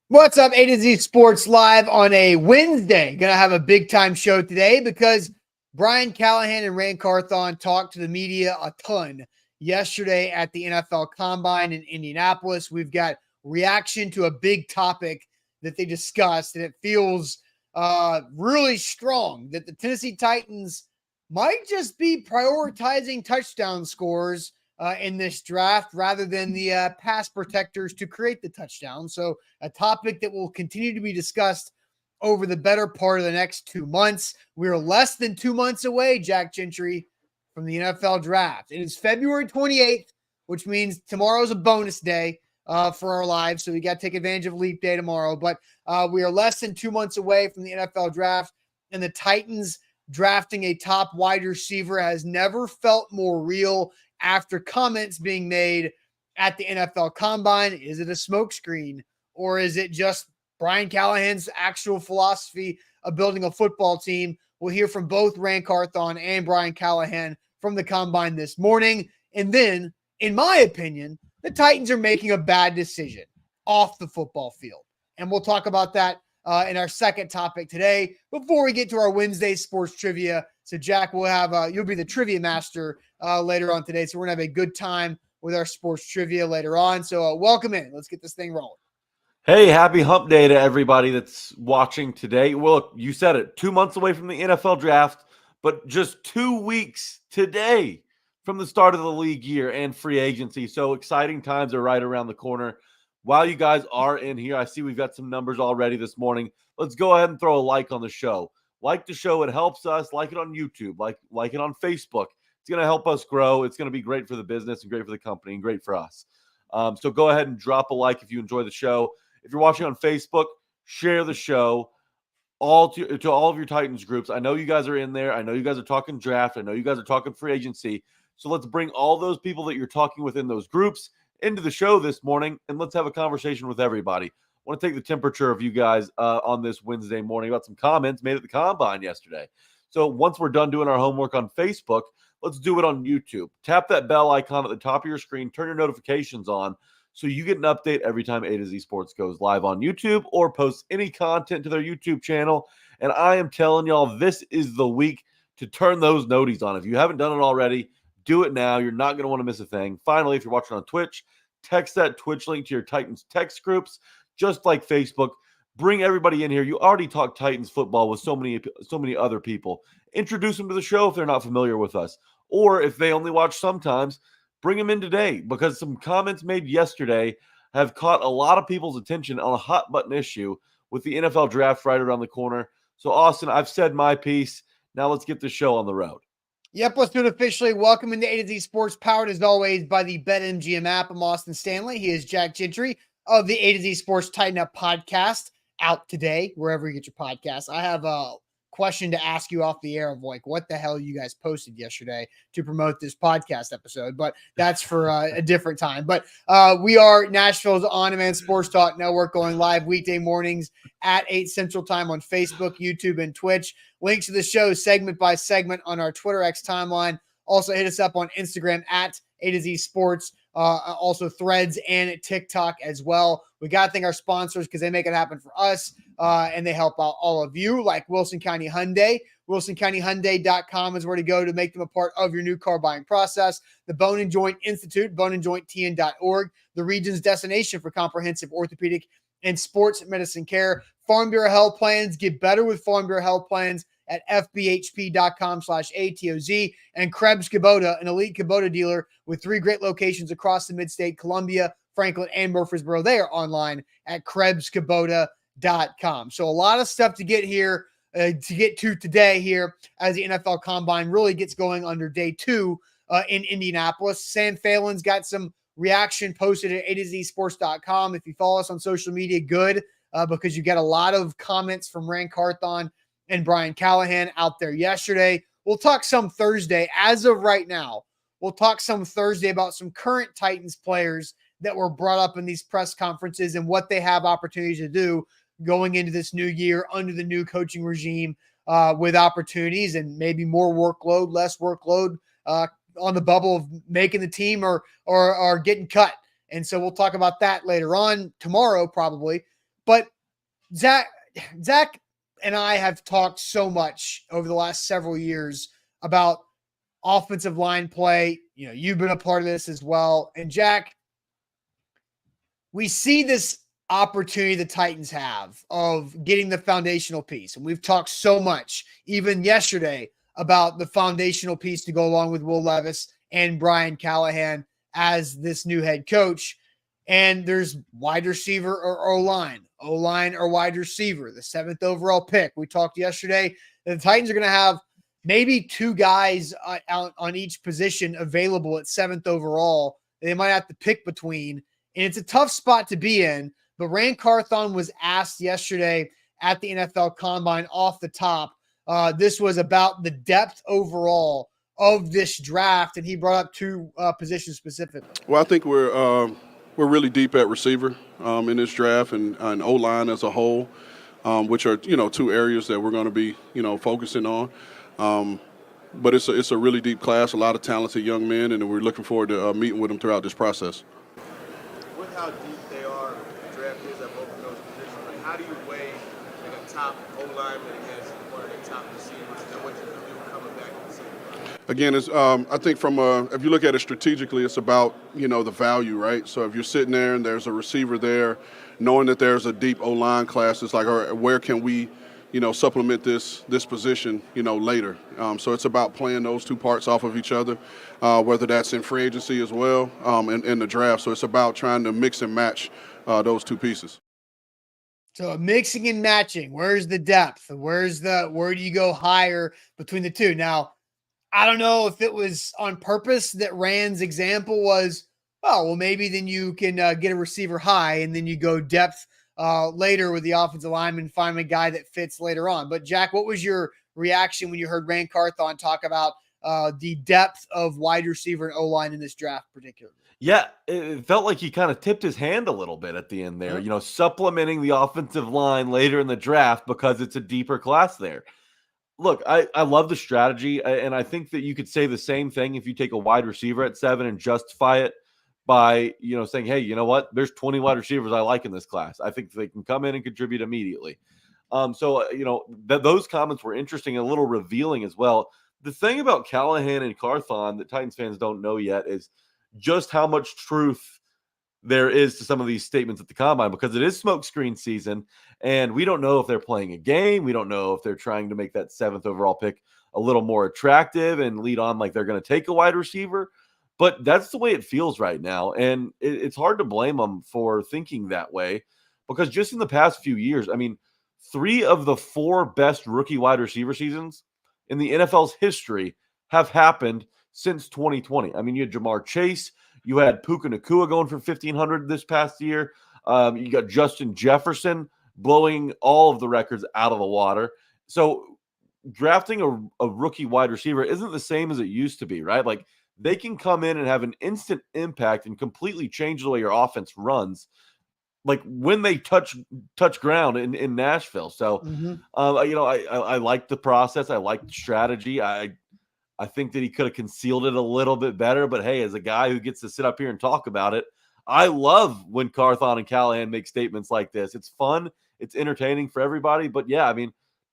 What's up, A to Z Sports Live on a Wednesday. Going to have a big-time show today because Brian Callahan and Rand Carthon talked to the media a ton yesterday at the NFL Combine in Indianapolis. We've got reaction to a big topic that they discussed, and it feels really strong that the Tennessee Titans might just be prioritizing touchdown scores in this draft rather than the pass protectors to create the touchdown. So a topic that will continue to be discussed over the better part of the next 2 months. We're less than 2 months away, Jack Gentry, from the NFL draft. It is February 28th, which means tomorrow's a bonus day for our lives. So we got to take advantage of leap day tomorrow. But we are less than 2 months away from the NFL draft, and the Titans drafting a top wide receiver has never felt more real after comments being made at the NFL Combine. Is it a smokescreen, or is it just Brian Callahan's actual philosophy of building a football team? We'll hear from both Rand Carthon and Brian Callahan from the Combine this morning. And then, in my opinion, the Titans are making a bad decision off the football field. And we'll talk about that in our second topic today. Before we get to our Wednesday sports trivia, so Jack, we'll have you'll be the trivia master later on today. So we're gonna have a good time with our sports trivia later on. So welcome in. Let's get this thing rolling. Hey, happy hump day to everybody that's watching today. Well, look, you said it, 2 months away from the NFL draft, but just 2 weeks today from the start of the league year and free agency. So exciting times are right around the corner. While you guys are in here, I see we've got some numbers already this morning. Let's go ahead and throw a like on the show. Like the show, it helps us. Like it on YouTube, like it on Facebook. It's going to help us grow. It's going to be great for the business and great for the company and great for us. So go ahead and drop a like if you enjoy the show. If you're watching on Facebook, share the show to all of your Titans groups. I know you guys are in there. I know you guys are talking draft. I know you guys are talking free agency. So let's bring all those people that you're talking with in those groups into the show this morning, and let's have a conversation with everybody. I want to take the temperature of you guys on this Wednesday morning about some comments made at the Combine yesterday. So once we're done doing our homework on Facebook, let's do it on YouTube. Tap that bell icon at the top of your screen. Turn your notifications on so you get an update every time A to Z Sports goes live on YouTube or posts any content to their YouTube channel. And I am telling y'all, this is the week to turn those noties on. If you haven't done it already, do it now. You're not going to want to miss a thing. Finally, if you're watching on Twitch, text that Twitch link to your Titans text groups, just like Facebook. Bring everybody in here. You already talk Titans football with so many other people. Introduce them to the show if they're not familiar with us. Or if they only watch sometimes, bring them in today, because some comments made yesterday have caught a lot of people's attention on a hot button issue with the NFL draft right around the corner. So, Austin, I've said my piece. Now let's get the show on the road. Yep, let's do it officially. Welcome into A to Z Sports, powered as always by the BetMGM app. I'm Austin Stanley. He is Jack Gentry of the A to Z Sports Tighten Up podcast, out today, wherever you get your podcasts. I have a question to ask you off the air of like, what the hell you guys posted yesterday to promote this podcast episode, but that's for a different time. But we are Nashville's on-demand sports talk network, going live weekday mornings at 8 Central Time on Facebook, YouTube, and Twitch. Links to the show segment by segment on our Twitter X timeline. Also hit us up on Instagram at A to Z Sports, also Threads and TikTok as well. We got to thank our sponsors because they make it happen for us, and they help out all of you, like Wilson County Hyundai. WilsonCountyHyundai.com is where to go to make them a part of your new car buying process. The Bone and Joint Institute, boneandjointtn.org, the region's destination for comprehensive orthopedic and sports medicine care. Farm Bureau Health Plans. Get better with Farm Bureau Health Plans at fbhp.com/ATOZ. And Krebs Kubota, an elite Kubota dealer with 3 great locations across the mid-state, Columbia, Franklin, and Murfreesboro. They are online at KrebsKubota.com. So a lot of stuff to get here, to get to today here as the NFL Combine really gets going under day 2 in Indianapolis. Sam Phelan's got some reaction posted at A2Zsports.com. If you follow us on social media, good, because you get a lot of comments from Rand Carthon and Brian Callahan out there yesterday. We'll talk some Thursday. As of right now, we'll talk some Thursday about some current Titans players that were brought up in these press conferences and what they have opportunities to do going into this new year under the new coaching regime, with opportunities and maybe more workload, less workload, on the bubble of making the team or getting cut. And so we'll talk about that later on tomorrow, probably. But Zach and I have talked so much over the last several years about offensive line play. You know, you've been a part of this as well. And Jack, we see this opportunity the Titans have of getting the foundational piece. And we've talked so much, even yesterday, about the foundational piece to go along with Will Levis and Brian Callahan as this new head coach. And there's wide receiver or O-line or wide receiver, the 7th overall pick. We talked yesterday that the Titans are going to have maybe 2 guys out on each position available at 7th overall. They might have to pick between. And it's a tough spot to be in. But Rand Carthon was asked yesterday at the NFL Combine off the top. This was about the depth overall of this draft, and he brought up 2 positions specifically. Well, I think we're really deep at receiver in this draft and O-line as a whole, which are 2 areas that we're going to be focusing on. But it's a really deep class, a lot of talented young men, and we're looking forward to meeting with them throughout this process. With how deep they are, the draft is at both of those positions. Like, how do you weigh a top O-lineman against one of the top receivers and what you can do coming back in the season? Again, it's, I think if you look at it strategically, it's about, the value, right? So if you're sitting there and there's a receiver there, knowing that there's a deep O-line class, it's like, all right, where can we, supplement this position, later? So it's about playing those 2 parts off of each other, whether that's in free agency as well and in the draft. So it's about trying to mix and match those 2 pieces. So mixing and matching, where's the depth? Where do you go higher between the 2? Now, I don't know if it was on purpose that Rand's example was, oh, well, maybe then you can get a receiver high and then you go depth later with the offensive lineman, find a guy that fits later on. But Jack, what was your reaction when you heard Rand Carthon talk about the depth of wide receiver and O-line in this draft particularly? Yeah, it felt like he kind of tipped his hand a little bit at the end there, supplementing the offensive line later in the draft because it's a deeper class there. Look, I love the strategy, and I think that you could say the same thing if you take a wide receiver at 7 and justify it by, saying, hey, you know what? There's 20 wide receivers I like in this class. I think they can come in and contribute immediately. Those comments were interesting and a little revealing as well. The thing about Callahan and Carthon that Titans fans don't know yet is just how much truth there is to some of these statements at the Combine, because it is smokescreen season, and we don't know if they're playing a game. We don't know if they're trying to make that 7th overall pick a little more attractive and lead on like they're going to take a wide receiver. But that's the way it feels right now, and it's hard to blame them for thinking that way, because just in the past few years, 3 of the 4 best rookie wide receiver seasons in the NFL's history have happened since 2020. You had Jamar Chase, you had Puka Nacua going for 1,500 this past year. You got Justin Jefferson blowing all of the records out of the water. So drafting a rookie wide receiver isn't the same as it used to be, right? Like, they can come in and have an instant impact and completely change the way your offense runs, like when they touch ground in Nashville. So, I like the process. I like the strategy. I think that he could have concealed it a little bit better. But, hey, as a guy who gets to sit up here and talk about it, I love when Carthon and Callahan make statements like this. It's fun. It's entertaining for everybody. But, yeah,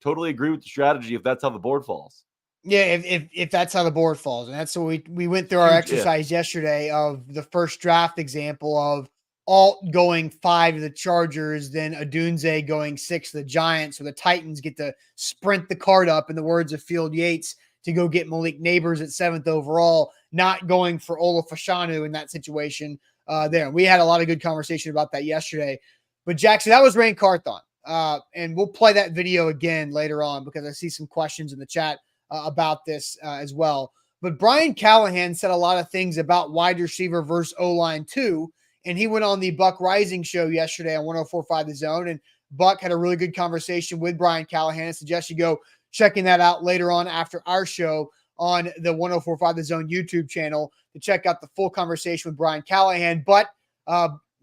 totally agree with the strategy if that's how the board falls. Yeah, if that's how the board falls. And that's what we went through our exercise yesterday of the first draft example of Alt going 5 to the Chargers, then Adunze going 6 to the Giants. So the Titans get to sprint the card up, in the words of Field Yates, to go get Malik Neighbors at 7th overall, not going for Ola Fashanu in that situation there. We had a lot of good conversation about that yesterday. But Jackson, that was Rand Carthon. And we'll play that video again later on because I see some questions in the chat about this as well. But Brian Callahan said a lot of things about wide receiver versus O-line too. And he went on the Buck Rising show yesterday on 104.5 The Zone. And Buck had a really good conversation with Brian Callahan. I suggest you go checking that out later on after our show on the 104.5 The Zone YouTube channel to check out the full conversation with Brian Callahan. But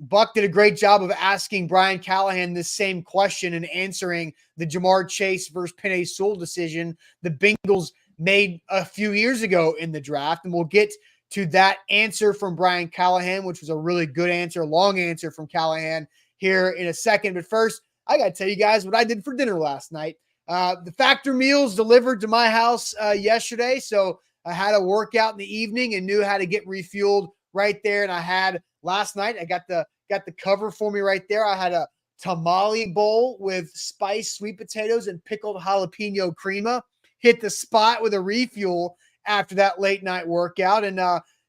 Buck did a great job of asking Brian Callahan this same question and answering the Jamar Chase versus Penei Sewell decision the Bengals made a few years ago in the draft. And we'll get to that answer from Brian Callahan, which was a really good answer, long answer from Callahan here in a second. But first, I got to tell you guys what I did for dinner last night. The Factor meals delivered to my house yesterday. So I had a workout in the evening and knew how to get refueled right there. And I had last night, I got the cover for me right there. I had a tamale bowl with spiced sweet potatoes and pickled jalapeno crema. Hit the spot with a refuel after that late night workout. And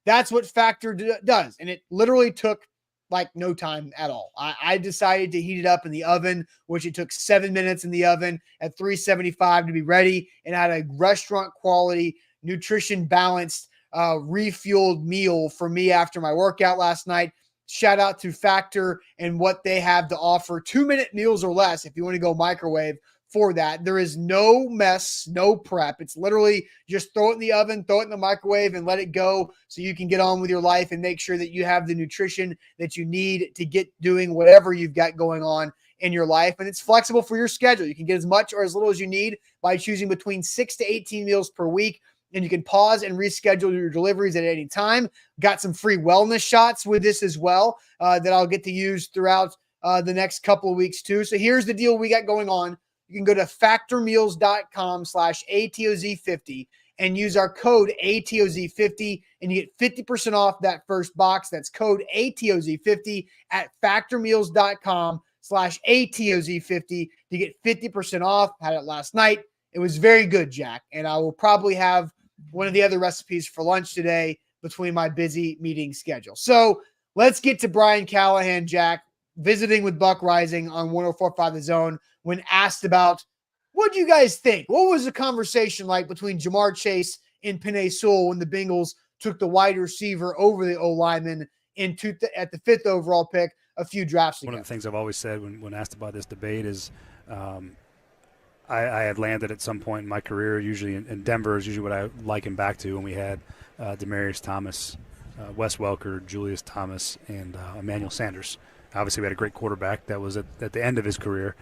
that's what Factor does. And it literally took like no time at all. I decided to heat it up in the oven, which it took 7 minutes in the oven at 375 to be ready, and had a restaurant quality, nutrition balanced, refueled meal for me after my workout last night. Shout out to Factor and what they have to offer. 2-minute meals or less if you want to go microwave for that. There is no mess, no prep. It's literally just throw it in the oven, throw it in the microwave, and let it go so you can get on with your life and make sure that you have the nutrition that you need to get doing whatever you've got going on in your life. And it's flexible for your schedule. You can get as much or as little as you need by choosing between 6 to 18 meals per week. And you can pause and reschedule your deliveries at any time. Got some free wellness shots with this as well that I'll get to use throughout the next couple of weeks too. So here's the deal we got going on. You can go to factormeals.com/ATOZ50 and use our code ATOZ50 and you get 50% off that first box. That's code ATOZ50 at factormeals.com/ATOZ50 to get 50% off. Had it last night. It was very good, Jack. And I will probably have one of the other recipes for lunch today between my busy meeting schedule. So let's get to Brian Callahan, Jack, visiting with Buck Rising on 104.5 The Zone. When asked about what do you guys think? What was the conversation like between Jamar Chase and Penei Sewell when the Bengals took the wide receiver over the O-lineman at the 5th overall pick a few drafts ago? One of the things I've always said when asked about this debate is I had landed at some point in my career, usually in Denver is usually what I liken back to when we had Demaryius Thomas, Wes Welker, Julius Thomas, and Emmanuel Sanders. Obviously, we had a great quarterback that was at the end of his career.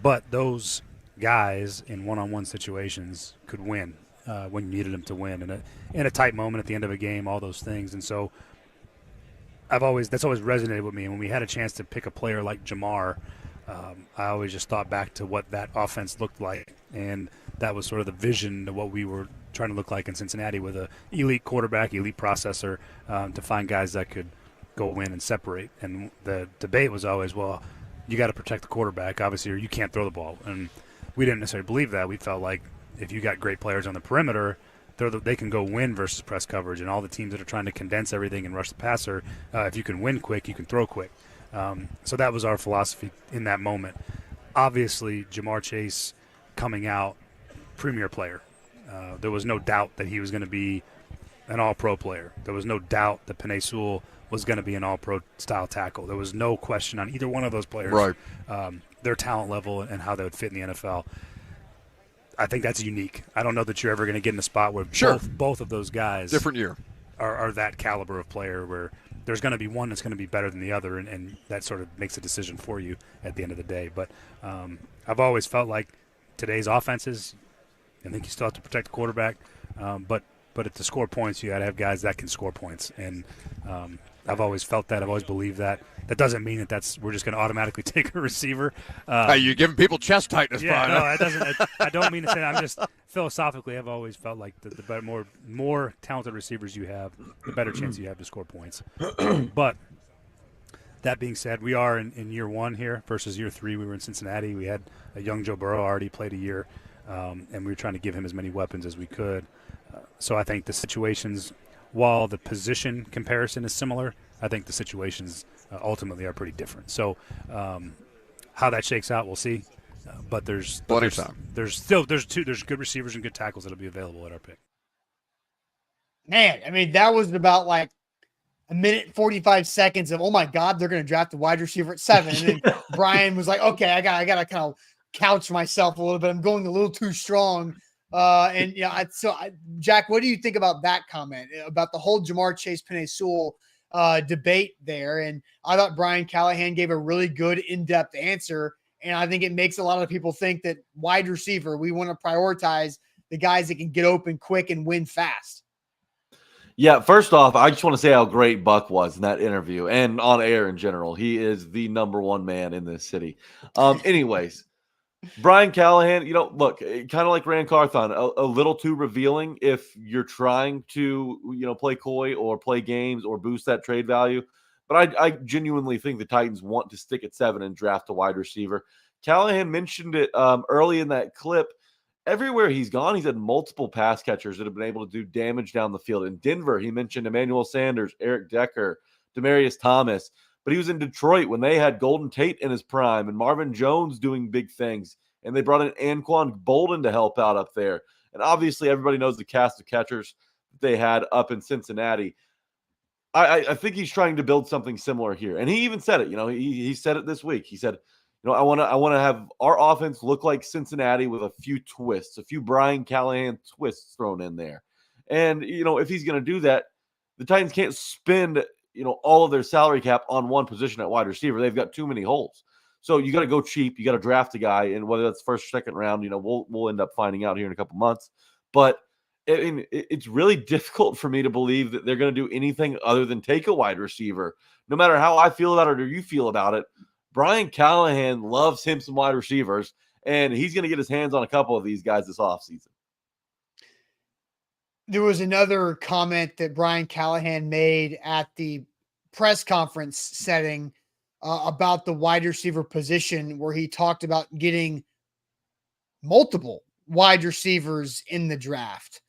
But those guys in one-on-one situations could win when you needed them to win. In a tight moment at the end of a game, all those things. And so that's always resonated with me. And when we had a chance to pick a player like Jamar, I always just thought back to what that offense looked like. And that was sort of the vision of what we were trying to look like in Cincinnati with an elite quarterback, elite processor, to find guys that could go win and separate. And the debate was always, well, you got to protect the quarterback, obviously, or you can't throw the ball. And we didn't necessarily believe that. We felt like if you got great players on the perimeter, they can go win versus press coverage. And all the teams that are trying to condense everything and rush the passer, if you can win quick, you can throw quick. So that was our philosophy in that moment. Obviously, Jamar Chase coming out, premier player. There was no doubt that he was going to be an all-pro player. There was no doubt that Penei Sewell was going to be an all-pro style tackle. There was no question on either one of those players, right. Their talent level and how they would fit in the NFL. I think that's unique. I don't know that you're ever going to get in a spot where both of those guys different year are that caliber of player where there's going to be one that's going to be better than the other, and that sort of makes a decision for you at the end of the day. But I've always felt like today's offenses, I think you still have to protect the quarterback, but to score points, you got to have guys that can score points. And I've always felt that. I've always believed that. That doesn't mean that we're just going to automatically take a receiver. You're giving people chest tightness, yeah, Brian. No, that doesn't. I don't mean to say that. I'm just philosophically, I've always felt like the more talented receivers you have, the better chance you have to score points. But that being said, we are in year one here versus year three. We were in Cincinnati. We had a young Joe Burrow already played a year, and we were trying to give him as many weapons as we could. So I think the situations, while the position comparison is similar, I think the situations ultimately are pretty different. So how that shakes out, we'll see. But there's good receivers and good tackles that'll be available at our pick. Man, I mean, that was about like a minute and 45 seconds of, oh my God, they're going to draft the wide receiver at 7. And then Brian was like, okay, I got to kind of couch myself a little bit. I'm going a little too strong. Jack, what do you think about that comment about the whole Jamar Chase, Penei Sewell debate there? And I thought Brian Callahan gave a really good in-depth answer. And I think it makes a lot of people think that wide receiver, we want to prioritize the guys that can get open quick and win fast. Yeah, first off, I just want to say how great Buck was in that interview and on air in general. He is the number one man in this city. Anyways, Brian Callahan, look, kind of like Rand Carthon, a little too revealing if you're trying to, play coy or play games or boost that trade value. But I genuinely think the Titans want to stick at 7 and draft a wide receiver. Callahan mentioned it early in that clip. Everywhere he's gone, he's had multiple pass catchers that have been able to do damage down the field. In Denver, he mentioned Emmanuel Sanders, Eric Decker, Demaryius Thomas. But he was in Detroit when they had Golden Tate in his prime and Marvin Jones doing big things. And they brought in Anquan Bolden to help out up there. And obviously, everybody knows the cast of catchers they had up in Cincinnati. I think he's trying to build something similar here. And he even said it. He said it this week. He said, I want to have our offense look like Cincinnati with a few twists, a few Brian Callahan twists thrown in there. And, if he's going to do that, the Titans can't spend, all of their salary cap on one position at wide receiver. They've got too many holes. So you got to go cheap. You got to draft a guy, and whether that's first or second round, we'll end up finding out here in a couple months. But it's really difficult for me to believe that they're going to do anything other than take a wide receiver. No matter how I feel about it or you feel about it, Brian Callahan loves him some wide receivers, and he's going to get his hands on a couple of these guys this offseason. There was another comment that Brian Callahan made at the press conference setting about the wide receiver position, where he talked about getting multiple wide receivers in the draft,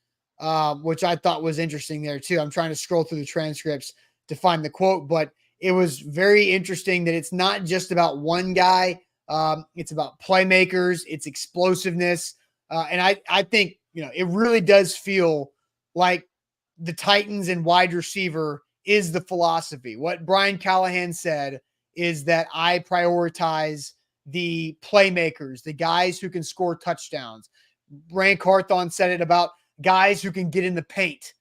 which I thought was interesting there too. I'm trying to scroll through the transcripts to find the quote, but it was very interesting that it's not just about one guy. It's about playmakers, it's explosiveness. And I think, it really does feel like the Titans and wide receiver is the philosophy. What Brian Callahan said is that I prioritize the playmakers, the guys who can score touchdowns. Rand Carthon said it about guys who can get in the paint,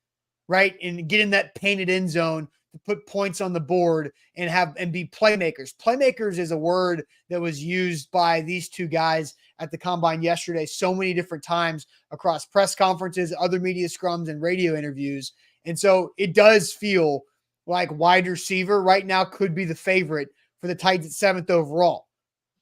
right? And get in that painted end zone to put points on the board and be playmakers. Playmakers is a word that was used by these two guys at the combine yesterday so many different times across press conferences, other media scrums, and radio interviews. And so it does feel like wide receiver right now could be the favorite for the Titans at 7th overall.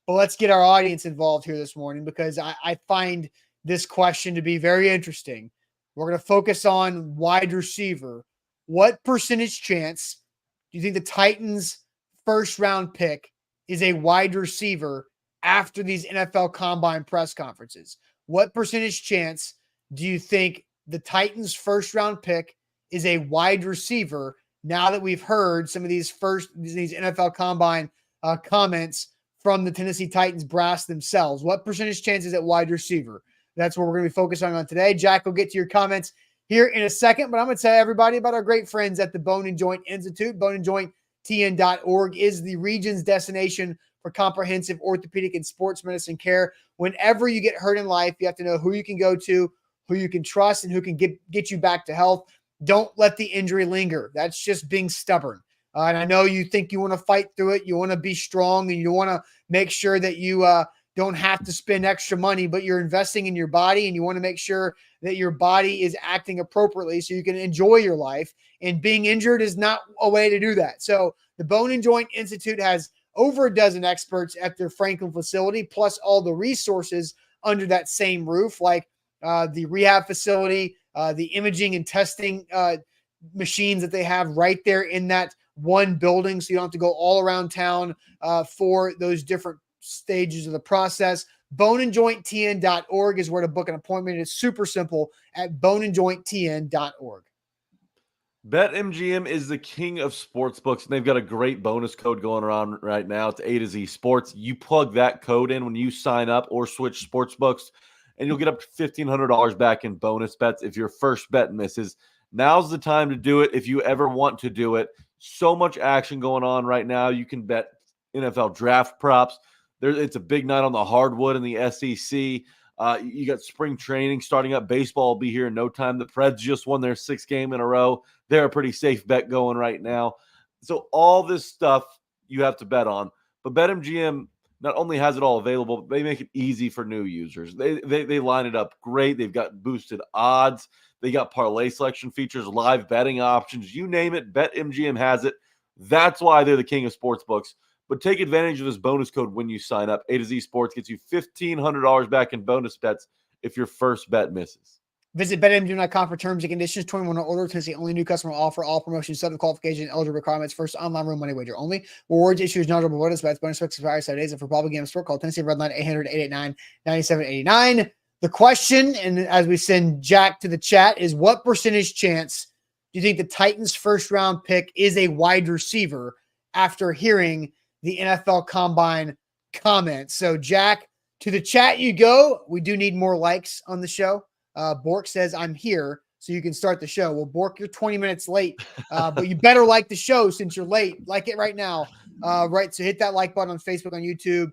But let's get our audience involved here this morning, because I find this question to be very interesting. We're going to focus on wide receiver. What percentage chance do you think the Titans' first-round pick is a wide receiver after these NFL Combine press conferences? What percentage chance do you think the Titans' first-round pick is a wide receiver now that we've heard some of these NFL Combine comments from the Tennessee Titans brass themselves? What percentage chance is at wide receiver? That's what we're going to be focusing on today. Jack will get to your comments here in a second, but I'm going to tell everybody about our great friends at the Bone and Joint Institute. boneandjointtn.org is the region's destination for comprehensive orthopedic and sports medicine care. Whenever you get hurt in life, you have to know who you can go to, who you can trust, and who can get you back to health. Don't let the injury linger. That's just being stubborn. And I know you think you want to fight through it. You want to be strong, and you want to make sure that you don't have to spend extra money, but you're investing in your body, and you want to make sure that your body is acting appropriately so you can enjoy your life. And being injured is not a way to do that. So the Bone and Joint Institute has over a dozen experts at their Franklin facility, plus all the resources under that same roof, like the rehab facility, the imaging and testing machines that they have right there in that one building, so you don't have to go all around town for those different stages of the process. boneandjointtn.org is where to book an appointment. It's super simple at boneandjointtn.org. BetMGM is the king of sports books, and they've got a great bonus code going around right now. It's A to Z Sports. You plug that code in when you sign up or switch sports books, and you'll get up to $1,500 back in bonus bets if your first bet misses. Now's the time to do it if you ever want to do it. So much action going on right now. You can bet NFL draft props. It's a big night on the hardwood in the SEC. You got spring training starting up. Baseball will be here in no time. The Preds just won their 6th game in a row. They're a pretty safe bet going right now. So all this stuff you have to bet on. But BetMGM not only has it all available, but they make it easy for new users. They line it up great. They've got boosted odds. They got parlay selection features, live betting options, you name it. BetMGM has it. That's why they're the king of sportsbooks. But take advantage of this bonus code when you sign up. A to Z Sports gets you $1,500 back in bonus bets if your first bet misses. Visit BetMGM.com for terms and conditions. 21 or older. Tennessee only new customer offer. All promotions, subject to qualification, and eligible requirements. First online room money wager only. Rewards issues knowledgeable bonus bets. Bonus bets expire 7 days. And for public game sport, call Tennessee Redline 800-889-9789. The question, and as we send Jack to the chat, is what percentage chance do you think the Titans' first round pick is a wide receiver after hearing the NFL Combine comments? So, Jack, to the chat you go. We do need more likes on the show. Bork says, I'm here, so you can start the show. Well, Bork, you're 20 minutes late, but you better like the show since you're late. Like it right now. Right, so hit that like button on Facebook, on YouTube.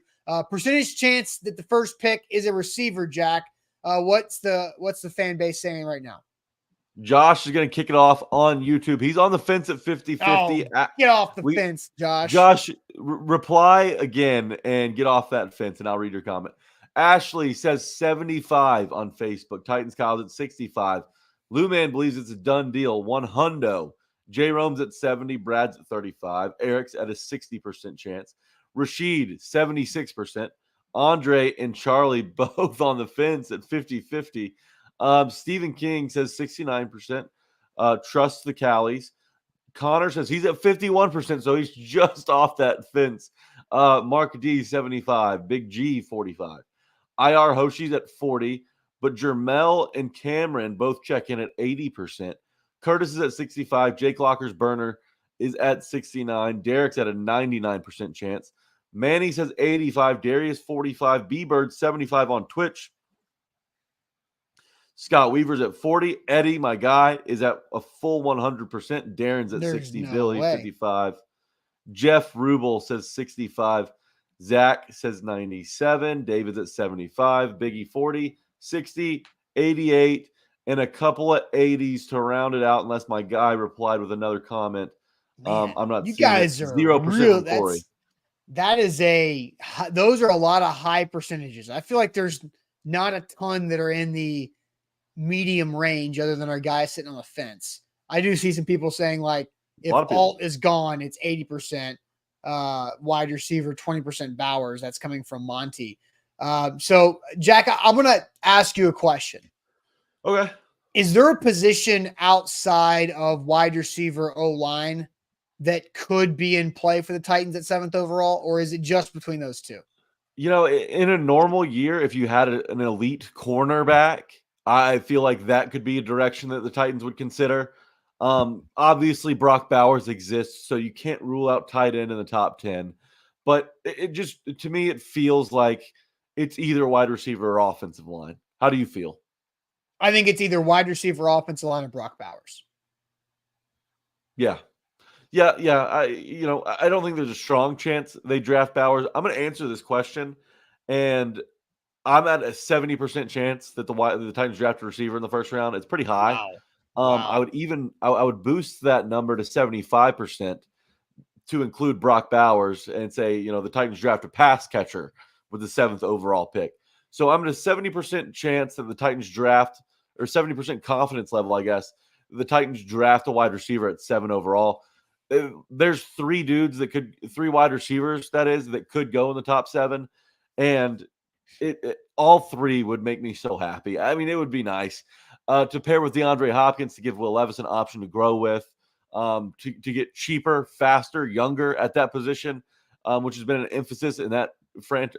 Percentage chance that the first pick is a receiver, Jack. What's the fan base saying right now? Josh is going to kick it off on YouTube. He's on the fence at 50-50. Oh, get off the fence, Josh. Josh, reply again and get off that fence, and I'll read your comment. Ashley says 75 on Facebook. Titans Kyle's at 65. Lou Man believes it's a done deal. 100. J Rome's at 70. Brad's at 35. Eric's at a 60% chance. Rashid, 76%. Andre and Charlie both on the fence at 50-50. Stephen King says 69%. Trust the Callies. Connor says he's at 51%, so he's just off that fence. Mark D, 75. Big G, 45. IR Hoshi's at 40, but Jermel and Cameron both check in at 80%. Curtis is at 65. Jake Locker's burner is at 69. Derek's at a 99% chance. Manny says 85. Darius, 45. B-Bird, 75 on Twitch. Scott Weaver's at 40. Eddie, my guy, is at a full 100%. Darren's at 60. No Billy, way. 55. Jeff Rubel says 65. Zach says 97. David's at 75. Biggie 40, 60, 88, and a couple of 80s to round it out, unless my guy replied with another comment. Man, I'm not. You seeing guys it. are 0% real. on Corey. Those are a lot of high percentages. I feel like there's not a ton that are in the medium range other than our guy sitting on the fence. I do see some people saying, like, if Alt is gone, it's 80%. Wide receiver, 20% Bowers. That's coming from Monty. So, Jack, I'm going to ask you a question. Okay. Is there a position outside of wide receiver O-line that could be in play for the Titans at 7th overall, or is it just between those two? You know, in a normal year, if you had an elite cornerback, I feel like that could be a direction that the Titans would consider. Obviously, Brock Bowers exists, so you can't rule out tight end in the top 10. But it just, to me, it feels like it's either wide receiver or offensive line. How do you feel? I think it's either wide receiver, offensive line, or Brock Bowers. Yeah. I don't think there's a strong chance they draft Bowers. I'm going to answer this question, and I'm at a 70% chance that the Titans draft a receiver in the first round. It's pretty high. Wow. I would boost that number to 75% to include Brock Bowers and say, the Titans draft a pass catcher with the 7th overall pick. So I'm at a 70% chance that the Titans draft, or 70% confidence level, I guess, the Titans draft a wide receiver at 7 overall. There's three wide receivers, that could go in the top 7. And all three would make me so happy. I mean, it would be nice to pair with DeAndre Hopkins to give Will Levis an option to grow with, to get cheaper, faster, younger at that position, which has been an emphasis in that front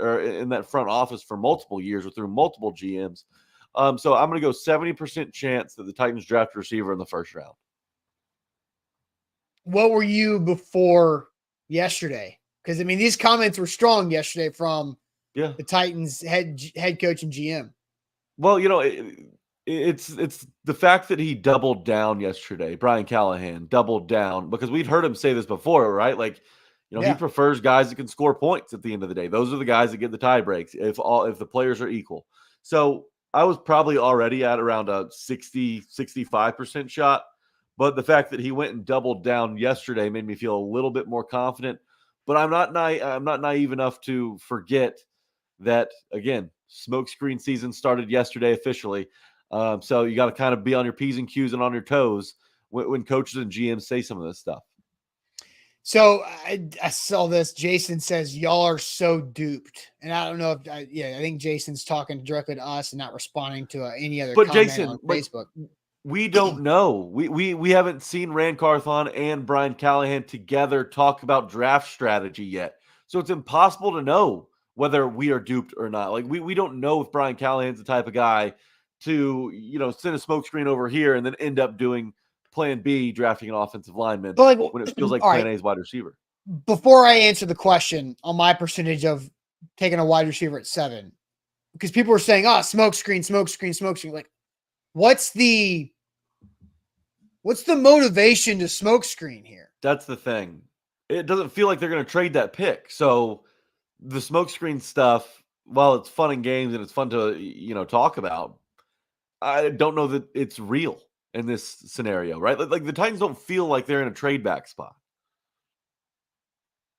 office for multiple years or through multiple GMs. So I'm going to go 70% chance that the Titans draft a receiver in the first round. What were you before yesterday? Because, I mean, these comments were strong yesterday from the Titans head coach and GM. Well, it's the fact that he doubled down yesterday. Brian Callahan doubled down, because we'd heard him say this before, right? Like, he prefers guys that can score points at the end of the day. Those are the guys that get the tie breaks if the players are equal. So I was probably already at around a 65% shot. But the fact that he went and doubled down yesterday made me feel a little bit more confident. But I'm not naive enough to forget that, again, smokescreen season started yesterday officially. So you got to kind of be on your P's and Q's and on your toes when coaches and GMs say some of this stuff. So I saw this. Jason says, y'all are so duped. And I don't know if, I think Jason's talking directly to us and not responding to any other comment Jason, on Facebook. We don't know. We haven't seen Rand Carthon and Brian Callahan together talk about draft strategy yet. So it's impossible to know whether we are duped or not. Like we don't know if Brian Callahan's the type of guy to, send a smokescreen over here and then end up doing plan B, drafting an offensive lineman when it feels like plan A is wide receiver. Before I answer the question on my percentage of taking a wide receiver at 7, because people were saying, smokescreen. Like, what's the motivation to smokescreen here? That's the thing. It doesn't feel like they're going to trade that pick. So the smokescreen stuff, while it's fun and games and it's fun to, talk about, I don't know that it's real in this scenario, right? Like the Titans don't feel like they're in a trade back spot.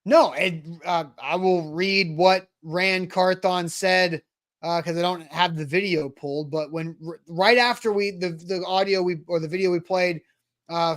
No, and I will read what Rand Carthon said because I don't have the video pulled. But when right after the audio or the video we played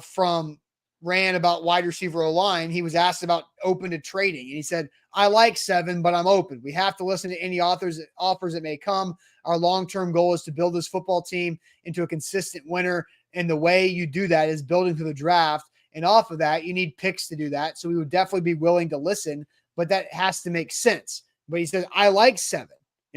from Rand about wide receiver line, he was asked about open to trading, and he said, "I like 7, but I'm open. We have to listen to any offers that may come. Our long-term goal is to build this football team into a consistent winner, and the way you do that is building through the draft. And off of that, you need picks to do that. So we would definitely be willing to listen, but that has to make sense." But he says, "I like 7.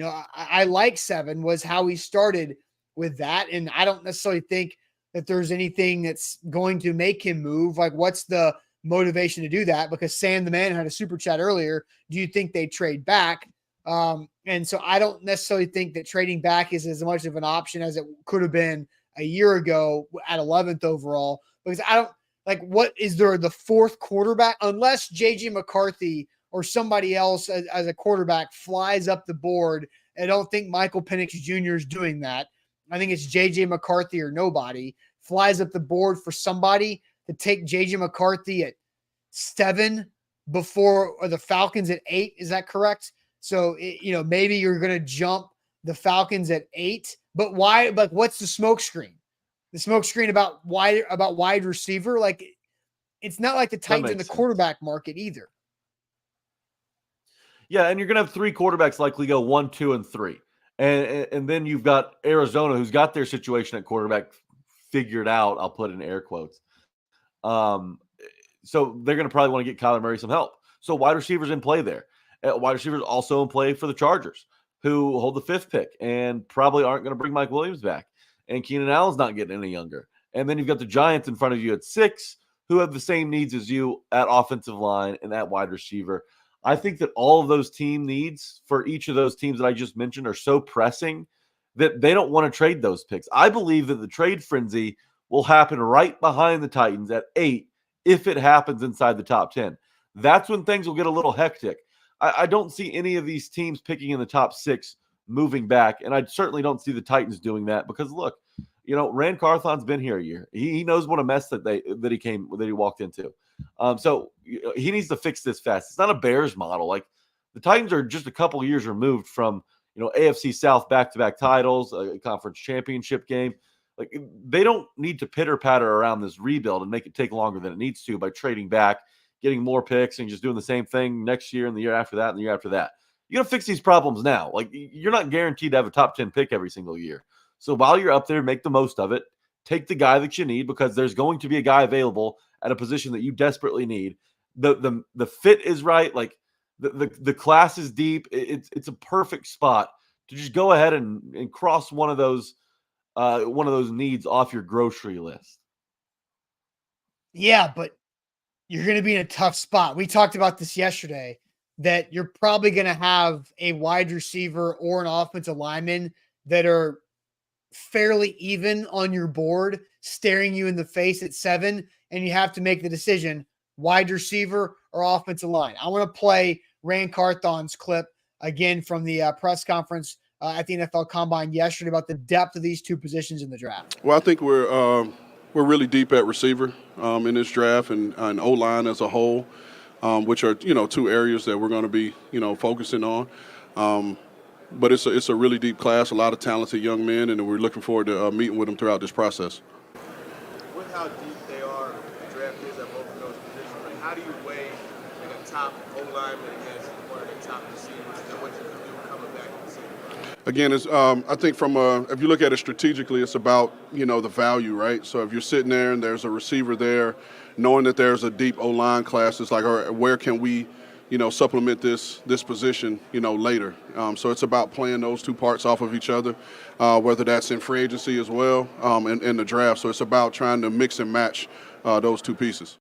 I like 7" was how he started with that. And I don't necessarily think that there's anything that's going to make him move. Like, what's the motivation to do that? Because Sam the Man had a super chat earlier. Do you think they trade back? And so I don't necessarily think that trading back is as much of an option as it could have been a year ago at 11th overall, because I don't like, what is there the 4th quarterback, unless JJ McCarthy or somebody else as a quarterback flies up the board. I don't think Michael Penix Jr. is doing that. I think it's JJ McCarthy or nobody flies up the board for somebody to take JJ McCarthy at 7 before, or the Falcons at 8. Is that correct? So, maybe you're going to jump the Falcons at 8, but why? Like, what's the smoke screen? The smoke screen about wide receiver? Like, it's not like the Titans in the quarterback market either. Yeah, and you're going to have 3 quarterbacks likely go 1, 2, and 3. And then you've got Arizona, who's got their situation at quarterback figured out. I'll put in air quotes. So they're going to probably want to get Kyler Murray some help. So wide receivers in play there. Wide receivers also in play for the Chargers, who hold the 5th pick and probably aren't going to bring Mike Williams back. And Keenan Allen's not getting any younger. And then you've got the Giants in front of you at 6, who have the same needs as you at offensive line and at wide receiver. I think that all of those team needs for each of those teams that I just mentioned are so pressing that they don't want to trade those picks. I believe that the trade frenzy will happen right behind the Titans at 8 if it happens inside the top 10. That's when things will get a little hectic. I don't see any of these teams picking in the top 6 moving back, and I certainly don't see the Titans doing that because, look, Rand Carthon's been here a year. He knows what a mess that he walked into. So he needs to fix this fast. It's not a Bears model. Like, the Titans are just a couple of years removed from, AFC South back-to-back titles, a conference championship game. Like, they don't need to pitter-patter around this rebuild and make it take longer than it needs to by trading back, getting more picks, and just doing the same thing next year and the year after that and the year after that. You got to fix these problems now. Like, you're not guaranteed to have a top 10 pick every single year. So while you're up there, make the most of it. Take the guy that you need, because there's going to be a guy available at a position that you desperately need. The fit is right. Like, the class is deep. It's a perfect spot to just go ahead and cross one of those needs off your grocery list. Yeah, but you're going to be in a tough spot. We talked about this yesterday, that you're probably going to have a wide receiver or an offensive lineman that are fairly even on your board, staring you in the face at 7, and you have to make the decision, wide receiver or offensive line. I want to play Rand Carthon's clip again from the press conference at the NFL Combine yesterday about the depth of these 2 positions in the draft. Well, I think we're really deep at receiver in this draft, and O-line as a whole, which are 2 areas that we're going to be focusing on. but it's a really deep class, a lot of talented young men, and we're looking forward to meeting with them throughout this process. With how deep they are, the draft is at both of those positions, like how do you weigh like a top O-lineman against one of the top receivers and what you can do coming back in the season? Again, I think if you look at it strategically, it's about, the value, right? So if you're sitting there and there's a receiver there, knowing that there's a deep O-line class, it's like, all right, where can we, supplement this position, later? So it's about playing those two parts off of each other, whether that's in free agency as well, and in the draft. So it's about trying to mix and match those two pieces.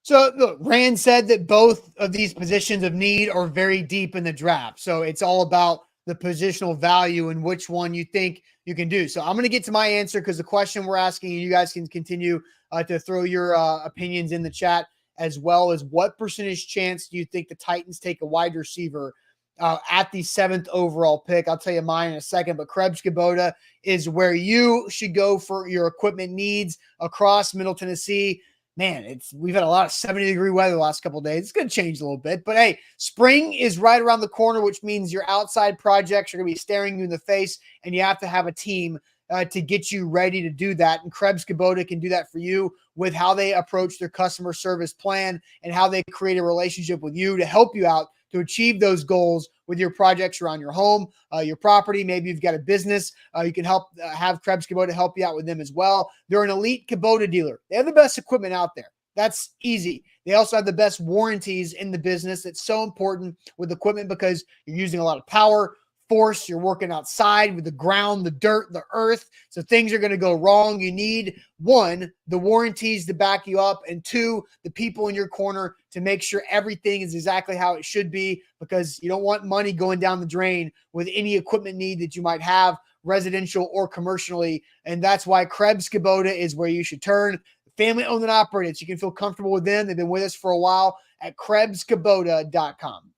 So look, Rand said that both of these positions of need are very deep in the draft. So it's all about the positional value and which one you think you can do. So I'm going to get to my answer because the question we're asking, you guys can continue to throw your opinions in the chat, as well as what percentage chance do you think the Titans take a wide receiver at the 7th overall pick? I'll tell you mine in a second, but Krebs Kubota is where you should go for your equipment needs across Middle Tennessee. Man, we've had a lot of 70-degree weather the last couple of days. It's going to change a little bit. But, hey, spring is right around the corner, which means your outside projects are going to be staring you in the face, and you have to have a team to get you ready to do that. And Krebs Kubota can do that for you with how they approach their customer service plan and how they create a relationship with you to help you out to achieve those goals with your projects around your home, your property. Maybe you've got a business. You can help have Krebs Kubota help you out with them as well. They're an elite Kubota dealer. They have the best equipment out there. That's easy. They also have the best warranties in the business. It's so important with equipment because you're using a lot of power, force. You're working outside with the ground, the dirt, the earth. So things are going to go wrong. You need, 1, the warranties to back you up, and 2, the people in your corner to make sure everything is exactly how it should be, because you don't want money going down the drain with any equipment need that you might have, residential or commercially. And that's why Krebs Kubota is where you should turn. Family owned and operated, so you can feel comfortable with them. They've been with us for a while at KrebsKubota.com.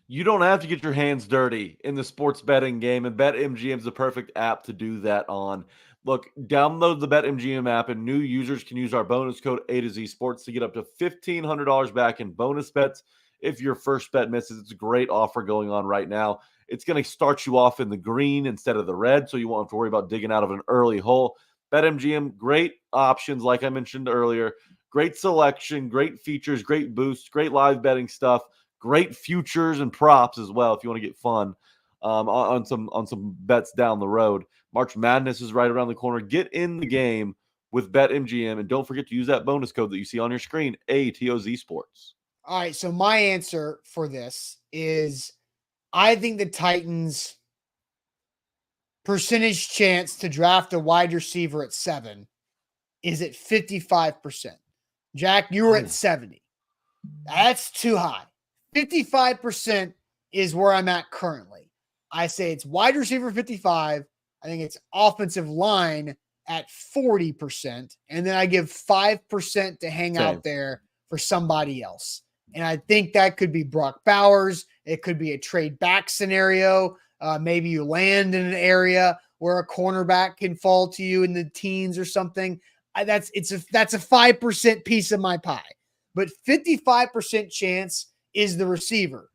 You don't have to get your hands dirty in the sports betting game, and BetMGM is the perfect app to do that on. Look, download the BetMGM app, and new users can use our bonus code A to Z Sports to get up to $1,500 back in bonus bets if your first bet misses. It's a great offer going on right now. It's going to start you off in the green instead of the red, so you won't have to worry about digging out of an early hole. BetMGM, great options, like I mentioned earlier. Great selection, great features, great boosts, great live betting stuff. Great futures and props as well if you want to get fun on some bets down the road. March Madness is right around the corner. Get in the game with BetMGM, and don't forget to use that bonus code that you see on your screen, ATOZ Sports. All right, so my answer for this is I think the Titans' percentage chance to draft a wide receiver at 7 is at 55%. Jack, you were at 70. That's too high. 55% is where I'm at currently. I say it's wide receiver 55. I think it's offensive line at 40%. And then I give 5% to hang out there for somebody else. And I think that could be Brock Bowers. It could be a trade back scenario. Maybe you land in an area where a cornerback can fall to you in the teens or something. That's a 5% piece of my pie. But 55% chance is the receiver.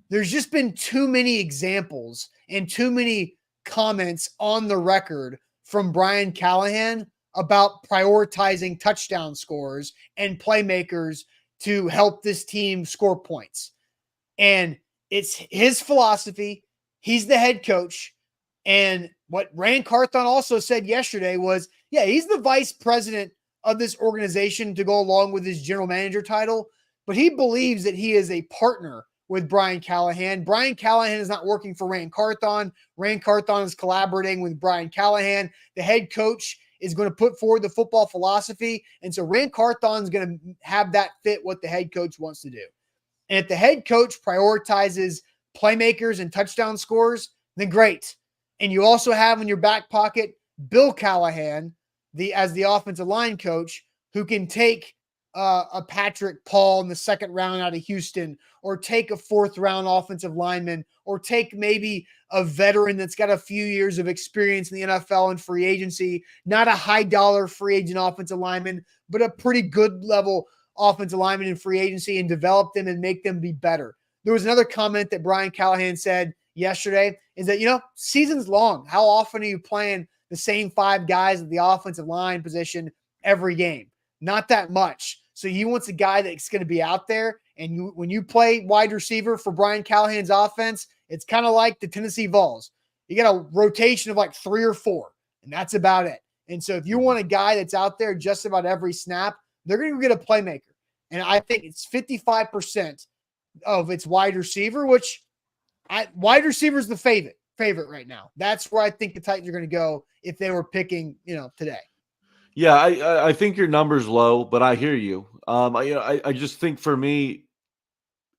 There's just been too many examples and too many comments on the record from Brian Callahan about prioritizing touchdown scores and playmakers to help this team score points. And it's his philosophy. He's the head coach. And what Rand Carthon also said yesterday was, yeah, he's the vice president of this organization to go along with his general manager title, but he believes that he is a partner with Brian Callahan. Brian Callahan is not working for Rand Carthon. Rand Carthon is collaborating with Brian Callahan. The head coach is going to put forward the football philosophy, and so Rand Carthon is going to have that fit what the head coach wants to do. And if the head coach prioritizes playmakers and touchdown scores, then great. And you also have in your back pocket Bill Callahan, as the offensive line coach, who can take a Patrick Paul in the 2nd round out of Houston, or take a 4th round offensive lineman, or take maybe a veteran that's got a few years of experience in the NFL and free agency, not a high dollar free agent offensive lineman, but a pretty good level offensive lineman in free agency, and develop them and make them be better. There was another comment that Brian Callahan said, yesterday is that, season's long. How often are you playing the same 5 guys at the offensive line position every game? Not that much. So he wants a guy that's going to be out there. And when you play wide receiver for Brian Callahan's offense, it's kind of like the Tennessee Vols. You got a rotation of like 3 or 4, and that's about it. And so if you want a guy that's out there just about every snap, they're going to get a playmaker. And I think it's 55% of its wide receiver, which wide receiver is the favorite right now. That's where I think the Titans are going to go if they were picking, today. Yeah, I think your number's low, but I hear you. I just think for me,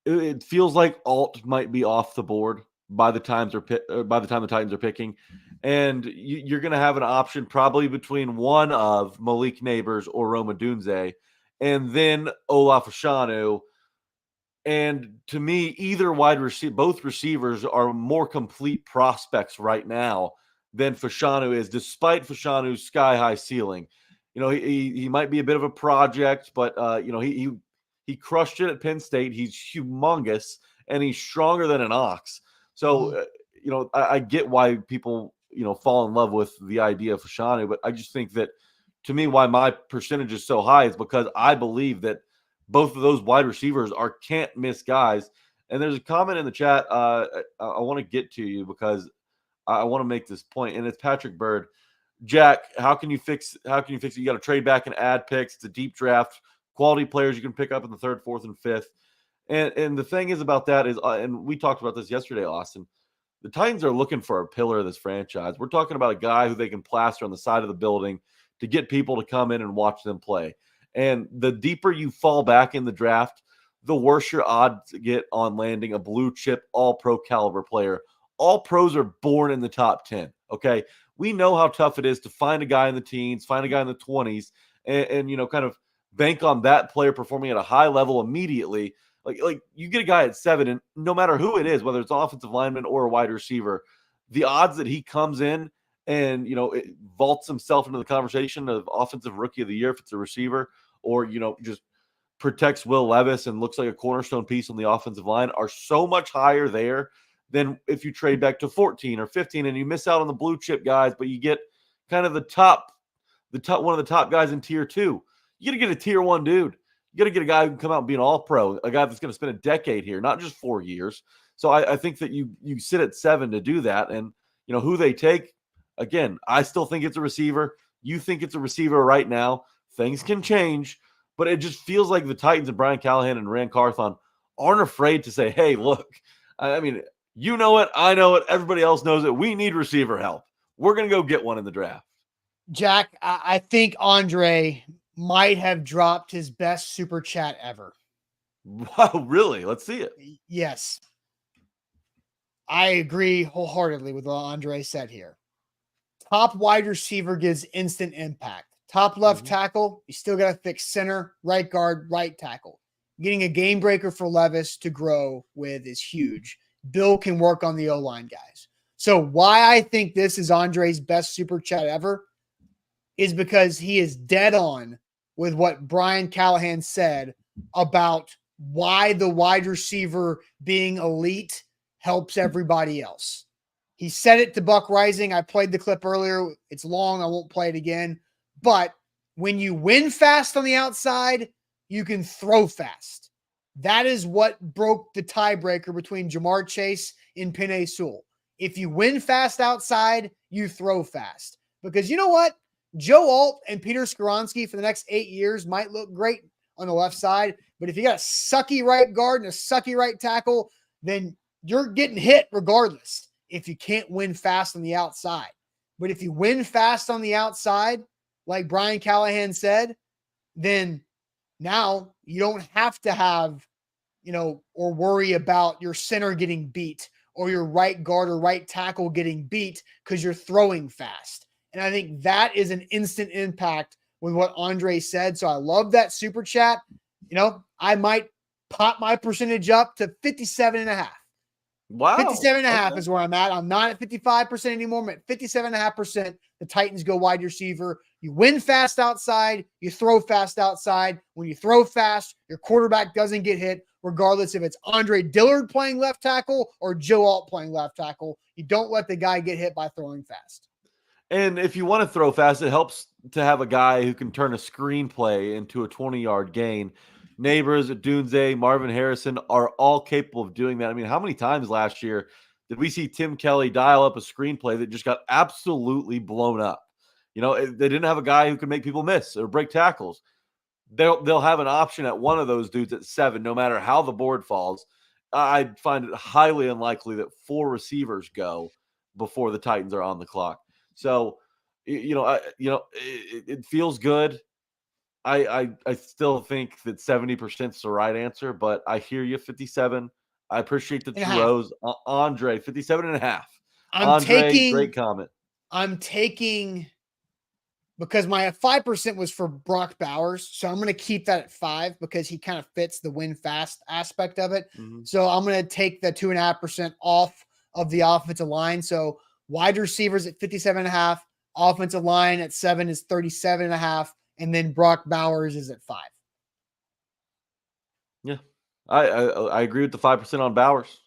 it feels like Alt might be off the board by the time the Titans are picking, and you're going to have an option probably between one of Malik Neighbors or Roma Dunze, and then Olaf Fashanu. And to me, both receivers are more complete prospects right now than Fashanu is, despite Fashanu's sky-high ceiling. He might be a bit of a project, but he crushed it at Penn State. He's humongous, and he's stronger than an ox. So, I get why people, fall in love with the idea of Fashanu, but I just think that, to me, why my percentage is so high is because I believe that both of those wide receivers are can't-miss guys. And there's a comment in the chat I want to get to you because I want to make this point, and it's Patrick Bird. Jack, how can you fix it? You got to trade back and add picks. It's a deep draft. Quality players you can pick up in the 3rd, 4th, and 5th. And the thing is about that is, and we talked about this yesterday, Austin, the Titans are looking for a pillar of this franchise. We're talking about a guy who they can plaster on the side of the building to get people to come in and watch them play. And the deeper you fall back in the draft, the worse your odds get on landing a blue chip, all pro caliber player. All pros are born in the top 10. Okay. We know how tough it is to find a guy in the teens, find a guy in the 20s, and kind of bank on that player performing at a high level immediately. Like you get a guy at 7, and no matter who it is, whether it's offensive lineman or a wide receiver, the odds that he comes in and, it vaults himself into the conversation of offensive rookie of the year if it's a receiver, or, just protects Will Levis and looks like a cornerstone piece on the offensive line are so much higher there than if you trade back to 14 or 15 and you miss out on the blue chip guys, but you get kind of the top one of the top guys in tier 2. You got to get a tier 1 dude. You got to get a guy who can come out and be an all-pro, a guy that's going to spend a decade here, not just 4 years. So I think that you sit at 7 to do that. And, who they take, again, I still think it's a receiver. You think it's a receiver right now. Things can change, but it just feels like the Titans and Brian Callahan and Rand Carthon aren't afraid to say, hey, look, I mean, you know it, I know it, everybody else knows it. We need receiver help. We're going to go get one in the draft. Jack, I think Andre might have dropped his best super chat ever. Wow, really? Let's see it. Yes. I agree wholeheartedly with what Andre said here. Top wide receiver gives instant impact. Top left tackle, you still got to fix center, right guard, right tackle. Getting a game breaker for Levis to grow with is huge. Bill can work on the O-line guys. So why I think this is Andre's best super chat ever is because he is dead on with what Brian Callahan said about why the wide receiver being elite helps everybody else. He said it to Buck Rising. I played the clip earlier. It's long. I won't play it again. But when you win fast on the outside, you can throw fast. That is what broke the tiebreaker between Jamar Chase and Penei Sewell. If you win fast outside, you throw fast. Because you know what? Joe Alt and Peter Skoronski for the next 8 years might look great on the left side. But if you got a sucky right guard and a sucky right tackle, then you're getting hit regardless if you can't win fast on the outside. But if you win fast on the outside, like Brian Callahan said, then now you don't have to have, or worry about your center getting beat or your right guard or right tackle getting beat because you're throwing fast. And I think that is an instant impact with what Andre said. So I love that super chat. I might pop my percentage up to 57.5. Wow. 57.5 okay. is where I'm at. I'm not at 55% anymore. I'm at 57.5%. The Titans go wide receiver. You win fast outside, you throw fast outside. When you throw fast, your quarterback doesn't get hit, regardless if it's Andre Dillard playing left tackle or Joe Alt playing left tackle. You don't let the guy get hit by throwing fast. And if you want to throw fast, it helps to have a guy who can turn a screenplay into a 20-yard gain. Neighbors, Dunze, Marvin Harrison are all capable of doing that. I mean, how many times last year did we see Tim Kelly dial up a screenplay that just got absolutely blown up? You know, they didn't have a guy who could make people miss or break tackles. They'll have an option at one of those dudes at 7, no matter how the board falls. I find it highly unlikely that 4 receivers go before the Titans are on the clock. So, it feels good. I still think that 70% is the right answer, but I hear you, 57. I appreciate the 2 rows. Andre, 57.5. Great comment. I'm taking, because my 5% was for Brock Bowers, so I'm going to keep that at 5 because he kind of fits the win fast aspect of it. Mm-hmm. So I'm going to take the 2.5% off of the offensive line. So wide receivers at 57.5, offensive line at 7 is 37.5, and then Brock Bowers is at 5. Yeah, I agree with the 5% on Bowers.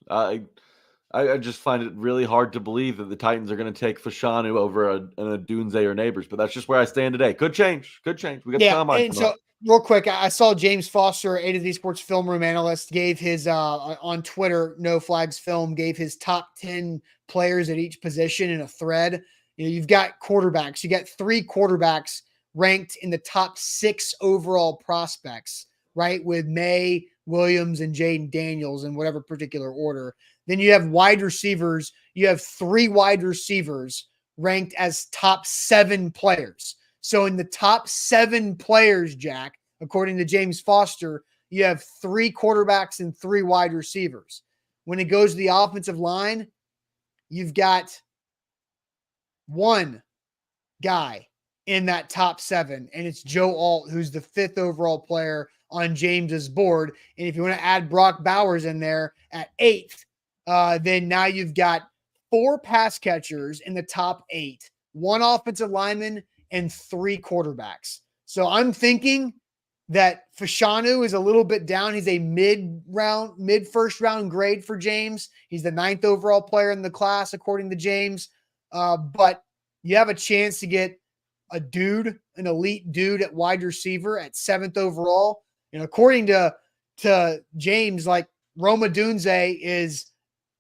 I just find it really hard to believe that the Titans are going to take Fashanu over a Dunze or Neighbors, but that's just where I stand today. Could change. We got combine. And so real quick, I saw James Foster, A to Z Sports film room analyst, gave his on Twitter, No Flags Film, gave his top 10 players at each position in a thread. You know, you've got quarterbacks. You got 3 quarterbacks ranked in the top 6 overall prospects, right? With May, Williams, and Jaden Daniels in whatever particular order. Then you have wide receivers. You have 3 wide receivers ranked as top 7 players. So in the top 7 players, Jack, according to James Foster, you have 3 quarterbacks and 3 wide receivers. When it goes to the offensive line, you've got 1 guy in that top 7, and it's Joe Alt, who's the 5th overall player on James's board. And if you want to add Brock Bowers in there at 8th, then now you've got 4 pass catchers in the top 8, 1 offensive lineman, and 3 quarterbacks. So I'm thinking that Fashanu is a little bit down. He's a mid first round grade for James. He's the 9th overall player in the class, according to James. But you have a chance to get an elite dude at wide receiver at 7th overall. And according to James, like Roma Dunze is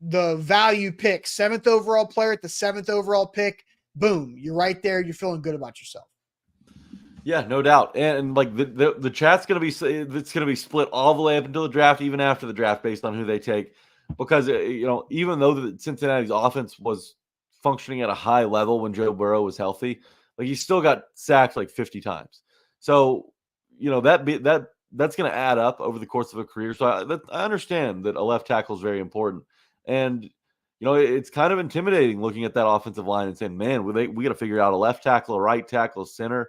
the value pick, 7th overall player at the 7th overall pick. Boom, you're right there. You're feeling good about yourself. Yeah, no doubt. And like the chat's going to be split all the way up until the draft, even after the draft, based on who they take. Because, even though the Cincinnati's offense was functioning at a high level when Joe Burrow was healthy, like he still got sacked like 50 times. So, that's going to add up over the course of a career. So I understand that a left tackle is very important. And, it's kind of intimidating looking at that offensive line and saying, man, we got to figure out a left tackle, a right tackle, a center,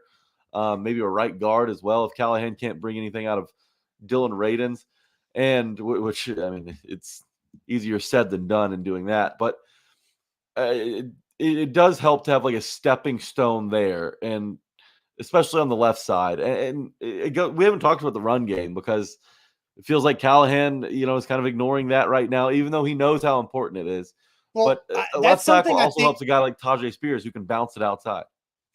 maybe a right guard as well if Callahan can't bring anything out of Dylan Radins. And which, I mean, it's easier said than done in doing that. But it does help to have like a stepping stone there, and especially on the left side. And we haven't talked about the run game because it feels like Callahan, is kind of ignoring that right now, even though he knows how important it is. Well, but a left tackle also helps a guy like Tajay Spears who can bounce it outside.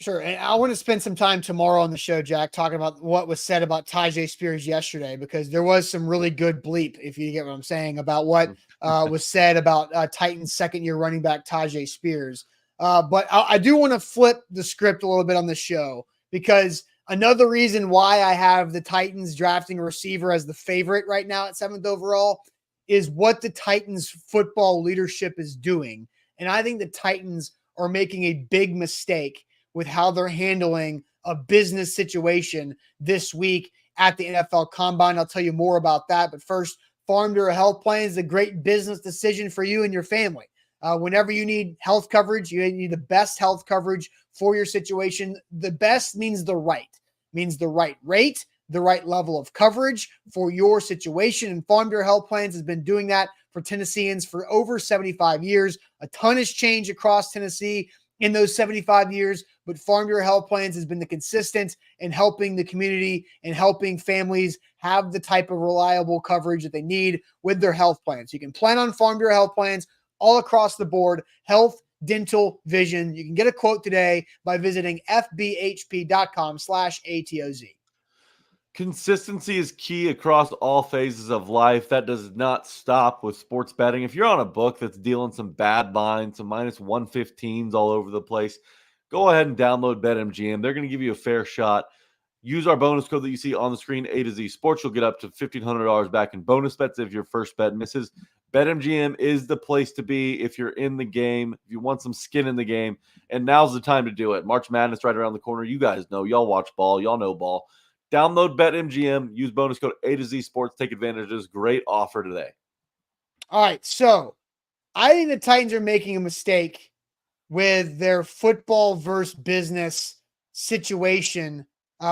Sure. And I want to spend some time tomorrow on the show, Jack, talking about what was said about Tajay Spears yesterday, because there was some really good bleep, if you get what I'm saying, about what was said about Titans second-year running back Tajay Spears. But I do want to flip the script a little bit on the show, because another reason why I have the Titans drafting a receiver as the favorite right now at 7th overall is what the Titans football leadership is doing. And I think the Titans are making a big mistake with how they're handling a business situation this week at the NFL Combine. I'll tell you more about that. But first, Farm Bureau Health Plan is a great business decision for you and your family. Whenever you need health coverage, you need the best health coverage for your situation. The best means the right rate, the right level of coverage for your situation. And Farm Bureau Health Plans has been doing that for Tennesseans for over 75 years. A ton has changed across Tennessee in those 75 years, but Farm Bureau Health Plans has been the consistent in helping the community and helping families have the type of reliable coverage that they need with their health plans. You can plan on Farm Bureau Health Plans all across the board, health, dental, vision. You can get a quote today by visiting fbhp.com/ATOZ. Consistency is key across all phases of life. That does not stop with sports betting. If you're on a book that's dealing some bad lines, some minus 115s all over the place, go ahead and download BetMGM. They're going to give you a fair shot. Use our bonus code that you see on the screen, A to Z Sports. You'll get up to $1,500 back in bonus bets if your first bet misses. BetMGM is the place to be if you're in the game, if you want some skin in the game, and now's the time to do it. March Madness right around the corner. You guys know. Y'all watch ball. Y'all know ball. Download BetMGM. Use bonus code A to Z Sports. Take advantage of this great offer today. All right, so I think the Titans are making a mistake with their football versus business situation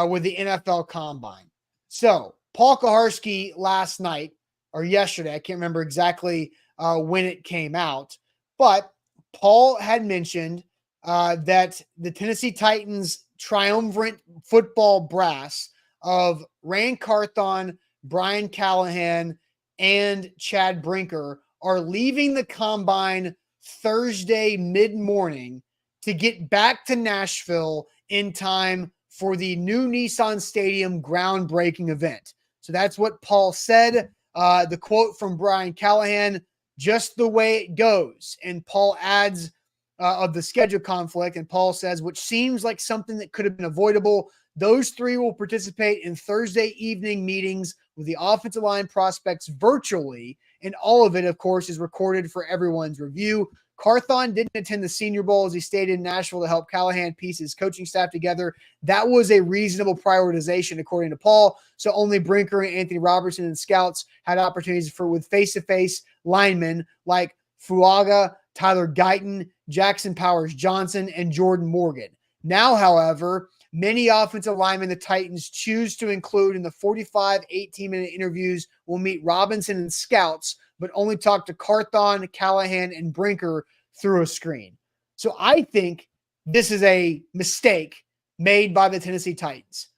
with the NFL Combine. So Paul Kaharski last night or yesterday, I can't remember exactly when it came out, but Paul had mentioned that the Tennessee Titans triumvirate football brass of Rand Carthon, Brian Callahan, and Chad Brinker are leaving the Combine Thursday mid-morning to get back to Nashville in time for the new Nissan Stadium groundbreaking event. So that's what Paul said. The quote from Brian Callahan, just the way it goes. And Paul adds of the schedule conflict, and Paul says, which seems like something that could have been avoidable. Those three will participate in Thursday evening meetings with the offensive line prospects virtually, and all of it, of course, is recorded for everyone's review. Carthon didn't attend the Senior Bowl, as he stayed in Nashville to help Callahan piece his coaching staff together. That was a reasonable prioritization, according to Paul. So only Brinker and Anthony Robertson and scouts had opportunities with face-to-face linemen like Fuaga, Tyler Guyton, Jackson Powers Johnson, and Jordan Morgan. Now, however, many offensive linemen the Titans choose to include in the 45 18-minute interviews will meet Robinson and scouts, but only talk to Carthon, Callahan, and Brinker through a screen. So I think this is a mistake made by the Tennessee Titans.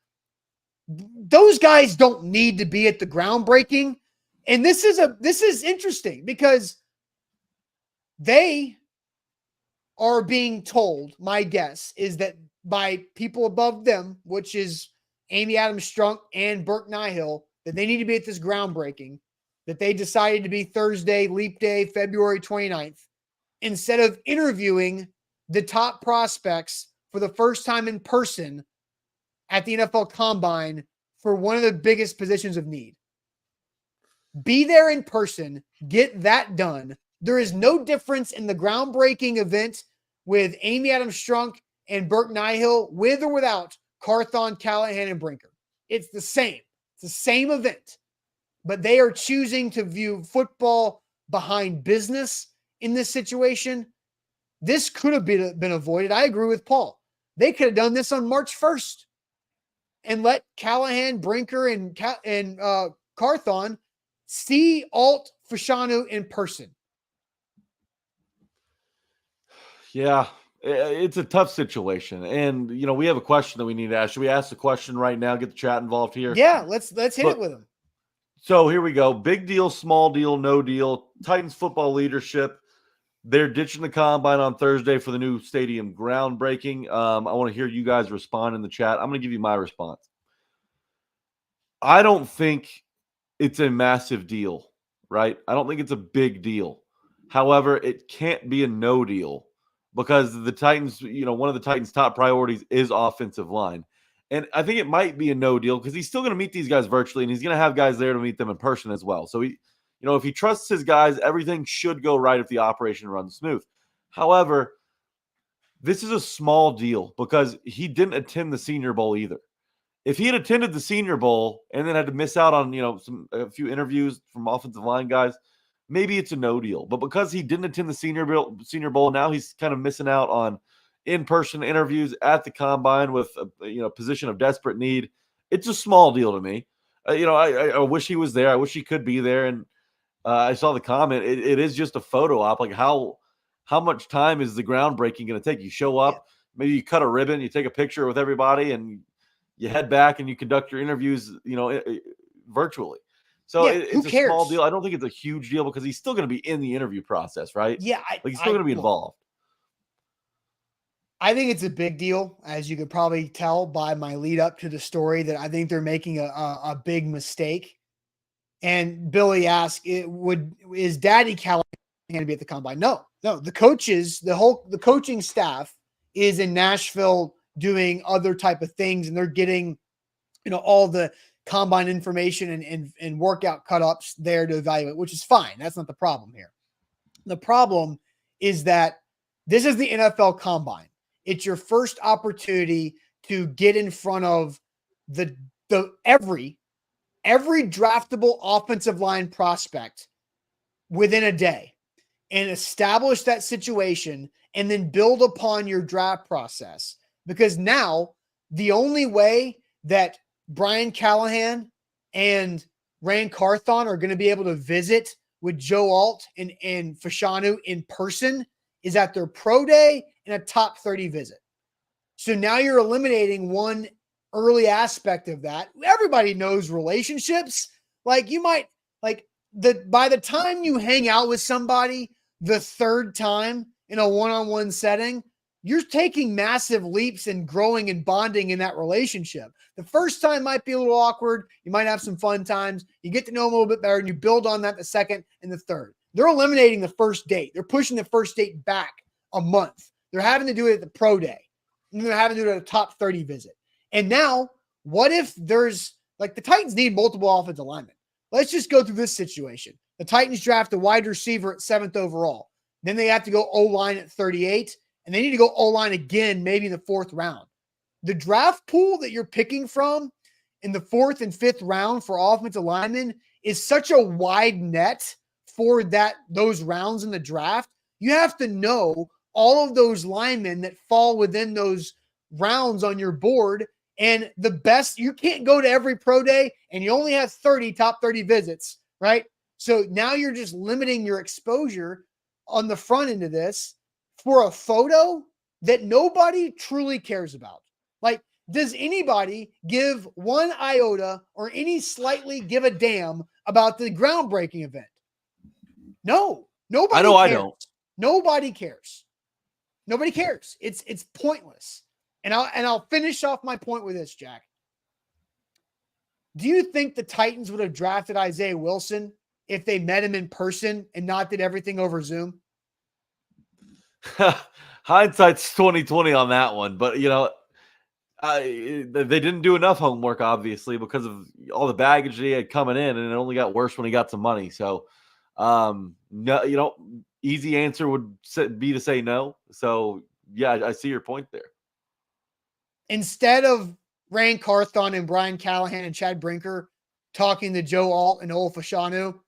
Those guys don't need to be at the groundbreaking. And this is interesting because they are being told, my guess is that by people above them, which is Amy Adams-Strunk and Burke Nihill, that they need to be at this groundbreaking, that they decided to be Thursday, Leap Day, February 29th, instead of interviewing the top prospects for the first time in person at the NFL Combine for one of the biggest positions of need. Be there in person, get that done. There is no difference in the groundbreaking event with Amy Adams-Strunk and Burke Nihill, with or without Carthon, Callahan, and Brinker. It's the same. It's the same event. But they are choosing to view football behind business in this situation. This could have been avoided. I agree with Paul. They could have done this on March 1st and let Callahan, Brinker, and Carthon see Alt Fashanu in person. Yeah, it's a tough situation. And, we have a question that we need to ask. Should we ask the question right now? Get the chat involved here? Yeah, let's hit it with them. So here we go. Big deal, small deal, no deal. Titans football leadership. They're ditching the combine on Thursday for the new stadium groundbreaking. I want to hear you guys respond in the chat. I'm going to give you my response. I don't think it's a massive deal, right? I don't think it's a big deal. However, it can't be a no deal because the Titans, one of the Titans' top priorities is offensive line. And I think it might be a no deal because he's still going to meet these guys virtually, and he's going to have guys there to meet them in person as well. So if he trusts his guys, everything should go right if the operation runs smooth. However, this is a small deal because he didn't attend the Senior Bowl either. If he had attended the Senior Bowl and then had to miss out on, a few interviews from offensive line guys, maybe it's a no deal. But because he didn't attend the Senior Bowl, now he's kind of missing out on in-person interviews at the Combine with a position of desperate need. It's a small deal to me. I wish he was there. I wish he could be there. And I saw the comment. It is just a photo op. Like how how much time is the groundbreaking going to take? You show up, maybe you cut a ribbon, you take a picture with everybody, and you head back and you conduct your interviews, virtually. So who it's a cares? small deal. I don't think it's a huge deal because he's still going to be in the interview process, right? Yeah, he's still going to be involved. I think it's a big deal, as you could probably tell by my lead up to the story, that I think they're making a big mistake. And Billy asked, is Daddy Callahan going to be at the combine? No. The coaches, the coaching staff is in Nashville doing other type of things, and they're getting, all the combine information and workout cut-ups there to evaluate, which is fine. That's not the problem here. The problem is that this is the NFL combine. It's your first opportunity to get in front of every draftable offensive line prospect within a day and establish that situation and then build upon your draft process. Because now the only way that Brian Callahan and Rand Carthon are going to be able to visit with Joe Alt and Fashanu in person is at their pro day and a top 30 visit. So now you're eliminating one early aspect of that. Everybody knows relationships. By the time you hang out with somebody the third time in a one-on-one setting, you're taking massive leaps and growing and bonding in that relationship. The first time might be a little awkward. You might have some fun times. You get to know them a little bit better, and you build on that the second and the third. They're eliminating the first date. They're pushing the first date back a month. They're having to do it at the pro day. And they're having to do it at a top 30 visit. And now, what if there's, the Titans need multiple offensive linemen. Let's just go through this situation. The Titans draft a wide receiver at 7th overall. Then they have to go O-line at 38. And they need to go O-line again, maybe in the 4th round. The draft pool that you're picking from in the 4th and 5th round for offensive linemen is such a wide net for those rounds in the draft. You have to know all of those linemen that fall within those rounds on your board. And the best, you can't go to every pro day and you only have top 30 visits, right? So now you're just limiting your exposure on the front end of this for a photo that nobody truly cares about. Does anybody give one iota or any slightly give a damn about the groundbreaking event? No, nobody cares. I don't. Nobody cares. Nobody cares. It's pointless. And I'll finish off my point with this, Jack. Do you think the Titans would have drafted Isaiah Wilson if they met him in person and not did everything over Zoom? Hindsight's 2020 on that one, but they didn't do enough homework, obviously, because of all the baggage he had coming in, and it only got worse when he got some money. So, no, easy answer would be to say no. So, yeah, I see your point there. Instead of Rand Carthon and Brian Callahan and Chad Brinker talking to Joe Alt and Ola Fashanu,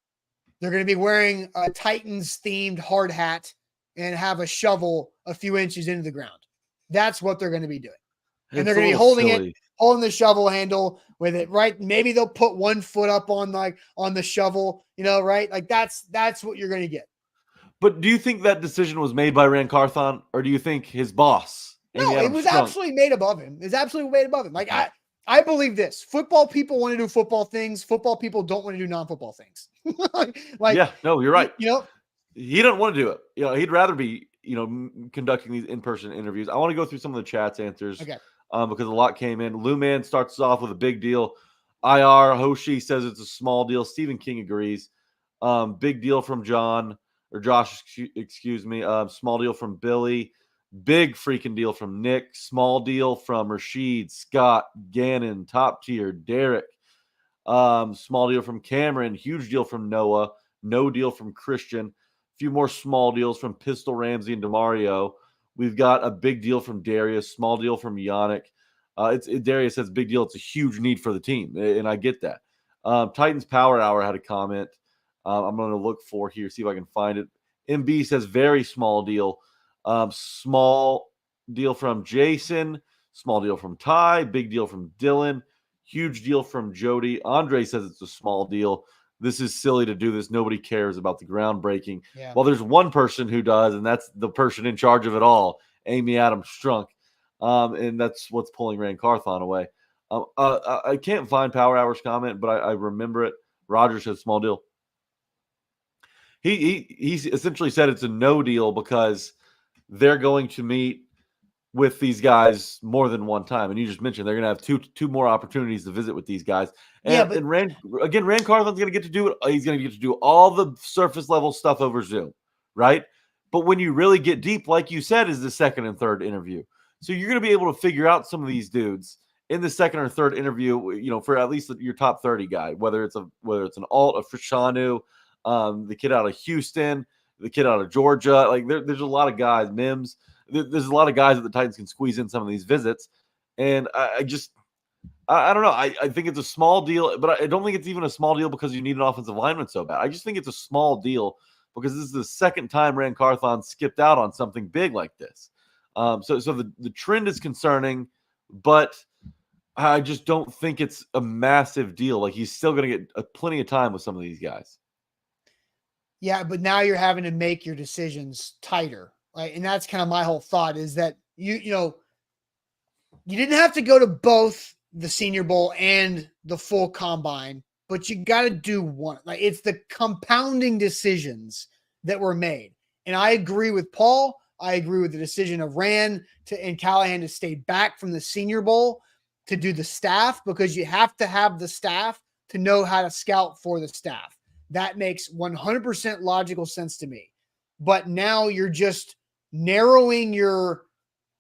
they're going to be wearing a Titans-themed hard hat and have a shovel a few inches into the ground. That's what they're going to be doing. And they're going to be holding the shovel handle with it, right? Maybe they'll put one foot up on the shovel, right? That's what you're going to get. But do you think that decision was made by Rand Carthon, or do you think his boss? No, it was absolutely made above him. It's absolutely made above him. I believe this. Football people want to do football things. Football people don't want to do non-football things. Yeah, no, you're right. He doesn't want to do it. He'd rather be, conducting these in-person interviews. I want to go through some of the chat's answers. Okay. Because a lot came in. Lou Man starts us off with a big deal. IR Hoshi says it's a small deal. Stephen King agrees. Big deal from Josh, excuse me. Small deal from Billy. Big freaking deal from Nick. Small deal from Rashid, Scott, Gannon, top tier, Derek. Small deal from Cameron. Huge deal from Noah. No deal from Christian. A few more small deals from Pistol Ramsey and DeMario. We've got a big deal from Darius, small deal from Yannick. Darius says big deal. It's a huge need for the team, and I get that. Titans Power Hour had a comment. I'm going to look for here, see if I can find it. MB says very small deal. Small deal from Jason, small deal from Ty, big deal from Dylan, huge deal from Jody. Andre says it's a small deal. this is silly to do this. Nobody cares about the groundbreaking. Yeah. Well, there's one person who does, and that's the person in charge of it all, Amy Adams Strunk. And that's what's pulling Rand Carthon away. I can't find Power Hour's comment, but I remember it. Roger said small deal. He essentially said it's a no deal because they're going to meet with these guys more than one time. And you just mentioned they're going to have two more opportunities to visit with these guys. And Rand Carthon's going to get to do it. He's going to get to do all the surface level stuff over Zoom, right? But when you really get deep, like you said, is the second and third interview. So you're going to be able to figure out some of these dudes in the second or third interview, for at least your top 30 guy, whether it's an Alt, a Frishanu, the kid out of Houston, the kid out of Georgia. Like there's a lot of guys, Mims. There's a lot of guys that the Titans can squeeze in some of these visits. And I don't know. I think it's a small deal, but I don't think it's even a small deal because you need an offensive lineman so bad. I just think it's a small deal because this is the second time Rand Carthon skipped out on something big like this. So the trend is concerning, but I just don't think it's a massive deal. Like he's still going to get plenty of time with some of these guys. Yeah, but now you're having to make your decisions tighter, right? And that's kind of my whole thought is that you didn't have to go to both the Senior Bowl and the full combine, but you got to do one. Like it's the compounding decisions that were made. And I agree with Paul. I agree with the decision of Rand and Callahan to stay back from the Senior Bowl to do the staff because you have to have the staff to know how to scout for the staff. That makes 100% logical sense to me. But now you're just narrowing your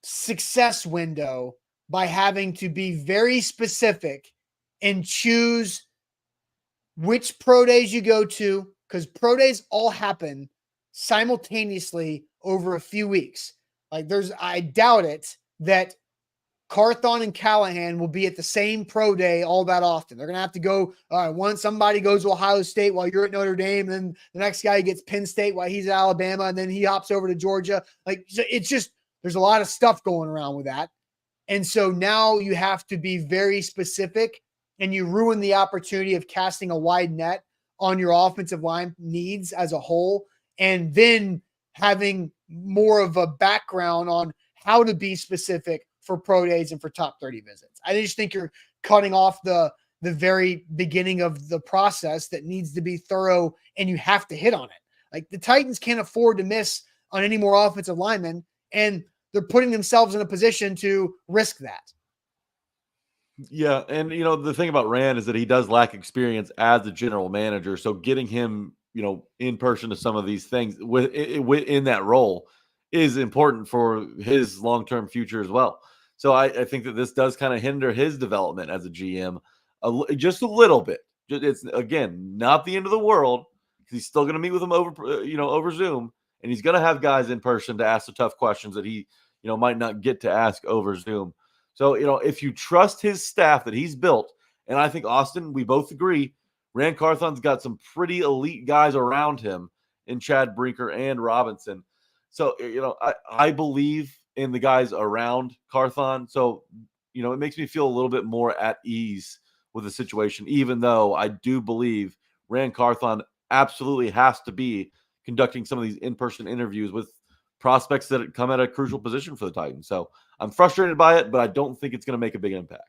success window by having to be very specific and choose which pro days you go to, because pro days all happen simultaneously over a few weeks. I doubt it that Carthon and Callahan will be at the same pro day all that often. They're going to have to go, once somebody goes to Ohio State while you're at Notre Dame, and then the next guy gets Penn State while he's at Alabama, and then he hops over to Georgia. It's just, there's a lot of stuff going around with that. And so now you have to be very specific, and you ruin the opportunity of casting a wide net on your offensive line needs as a whole, and then having more of a background on how to be specific for pro days and for top 30 visits. I just think you're cutting off the very beginning of the process that needs to be thorough, and you have to hit on it. Like the Titans can't afford to miss on any more offensive linemen, and they're putting themselves in a position to risk that. Yeah, and the thing about Rand is that he does lack experience as a general manager, so getting him, in person to some of these things within that role is important for his long-term future as well. So I think that this does kind of hinder his development as a GM just a little bit. It's, again, not the end of the world because he's still going to meet with him over Zoom, and he's going to have guys in person to ask the tough questions that he might not get to ask over Zoom. So, if you trust his staff that he's built, and I think, Austin, we both agree, Rand Carthon's got some pretty elite guys around him in Chad Brinker and Robinson. So, I believe in the guys around Carthon. So, it makes me feel a little bit more at ease with the situation, even though I do believe Rand Carthon absolutely has to be conducting some of these in-person interviews with prospects that come at a crucial position for the Titans. So I'm frustrated by it, but I don't think it's going to make a big impact.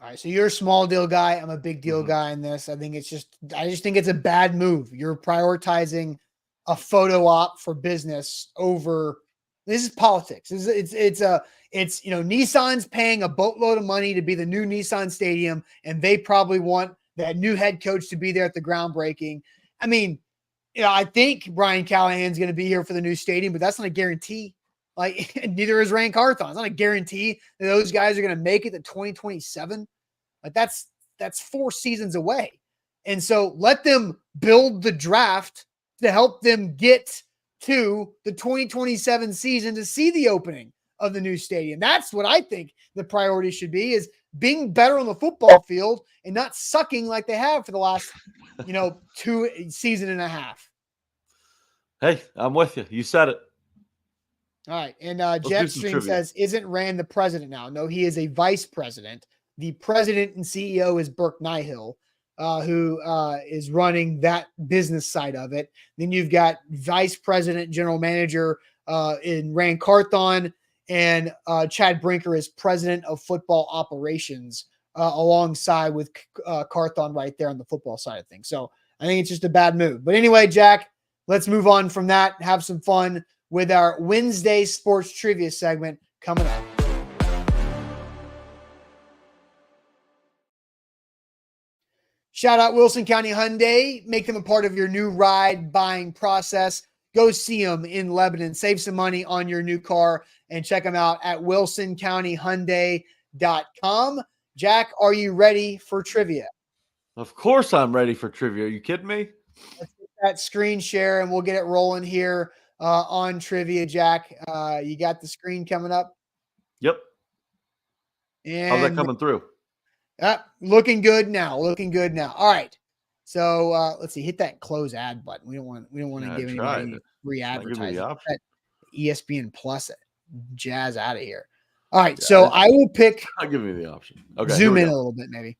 All right. So you're a small deal guy. I'm a big deal guy in this. I just think it's a bad move. You're prioritizing a photo op for business over. This is politics. It's Nissan's paying a boatload of money to be the new Nissan Stadium, and they probably want that new head coach to be there at the groundbreaking. I mean, I think Brian Callahan's going to be here for the new stadium, but that's not a guarantee. Like, neither is Rand Carthon. It's not a guarantee that those guys are going to make it to 2027. Like, that's 4 seasons away. And so let them build the draft to help them get to the 2027 season to see the opening of the new stadium. That's what I think the priority should be, is being better on the football field and not sucking like they have for the last, 2 season and a half. Hey, I'm with you. You said it. All right. And Jetstream says, isn't Rand the president now? No, he is a vice president. The president and CEO is Burke Nihill. who is running that business side of it. Then you've got vice president, general manager in Rand Carthon, and Chad Brinker is president of football operations alongside with Carthon right there on the football side of things. So I think it's just a bad move. But anyway, Jack, let's move on from that. Have some fun with our Wednesday sports trivia segment coming up. Shout out Wilson County Hyundai. Make them a part of your new ride buying process. Go see them in Lebanon. Save some money on your new car and check them out at wilsoncountyhyundai.com. Jack, are you ready for trivia? Of course I'm ready for trivia. Are you kidding me? Let's get that screen share and we'll get it rolling here on trivia, Jack. You got the screen coming up? Yep. And How's that coming through? Looking good now. Looking good now. All right. So let's see. Hit that close ad button. We don't want to give anybody any free advertising. That ESPN Plus jazz out of here. All right. So I will pick. I'll give you the option. Okay. Zoom in a little bit, maybe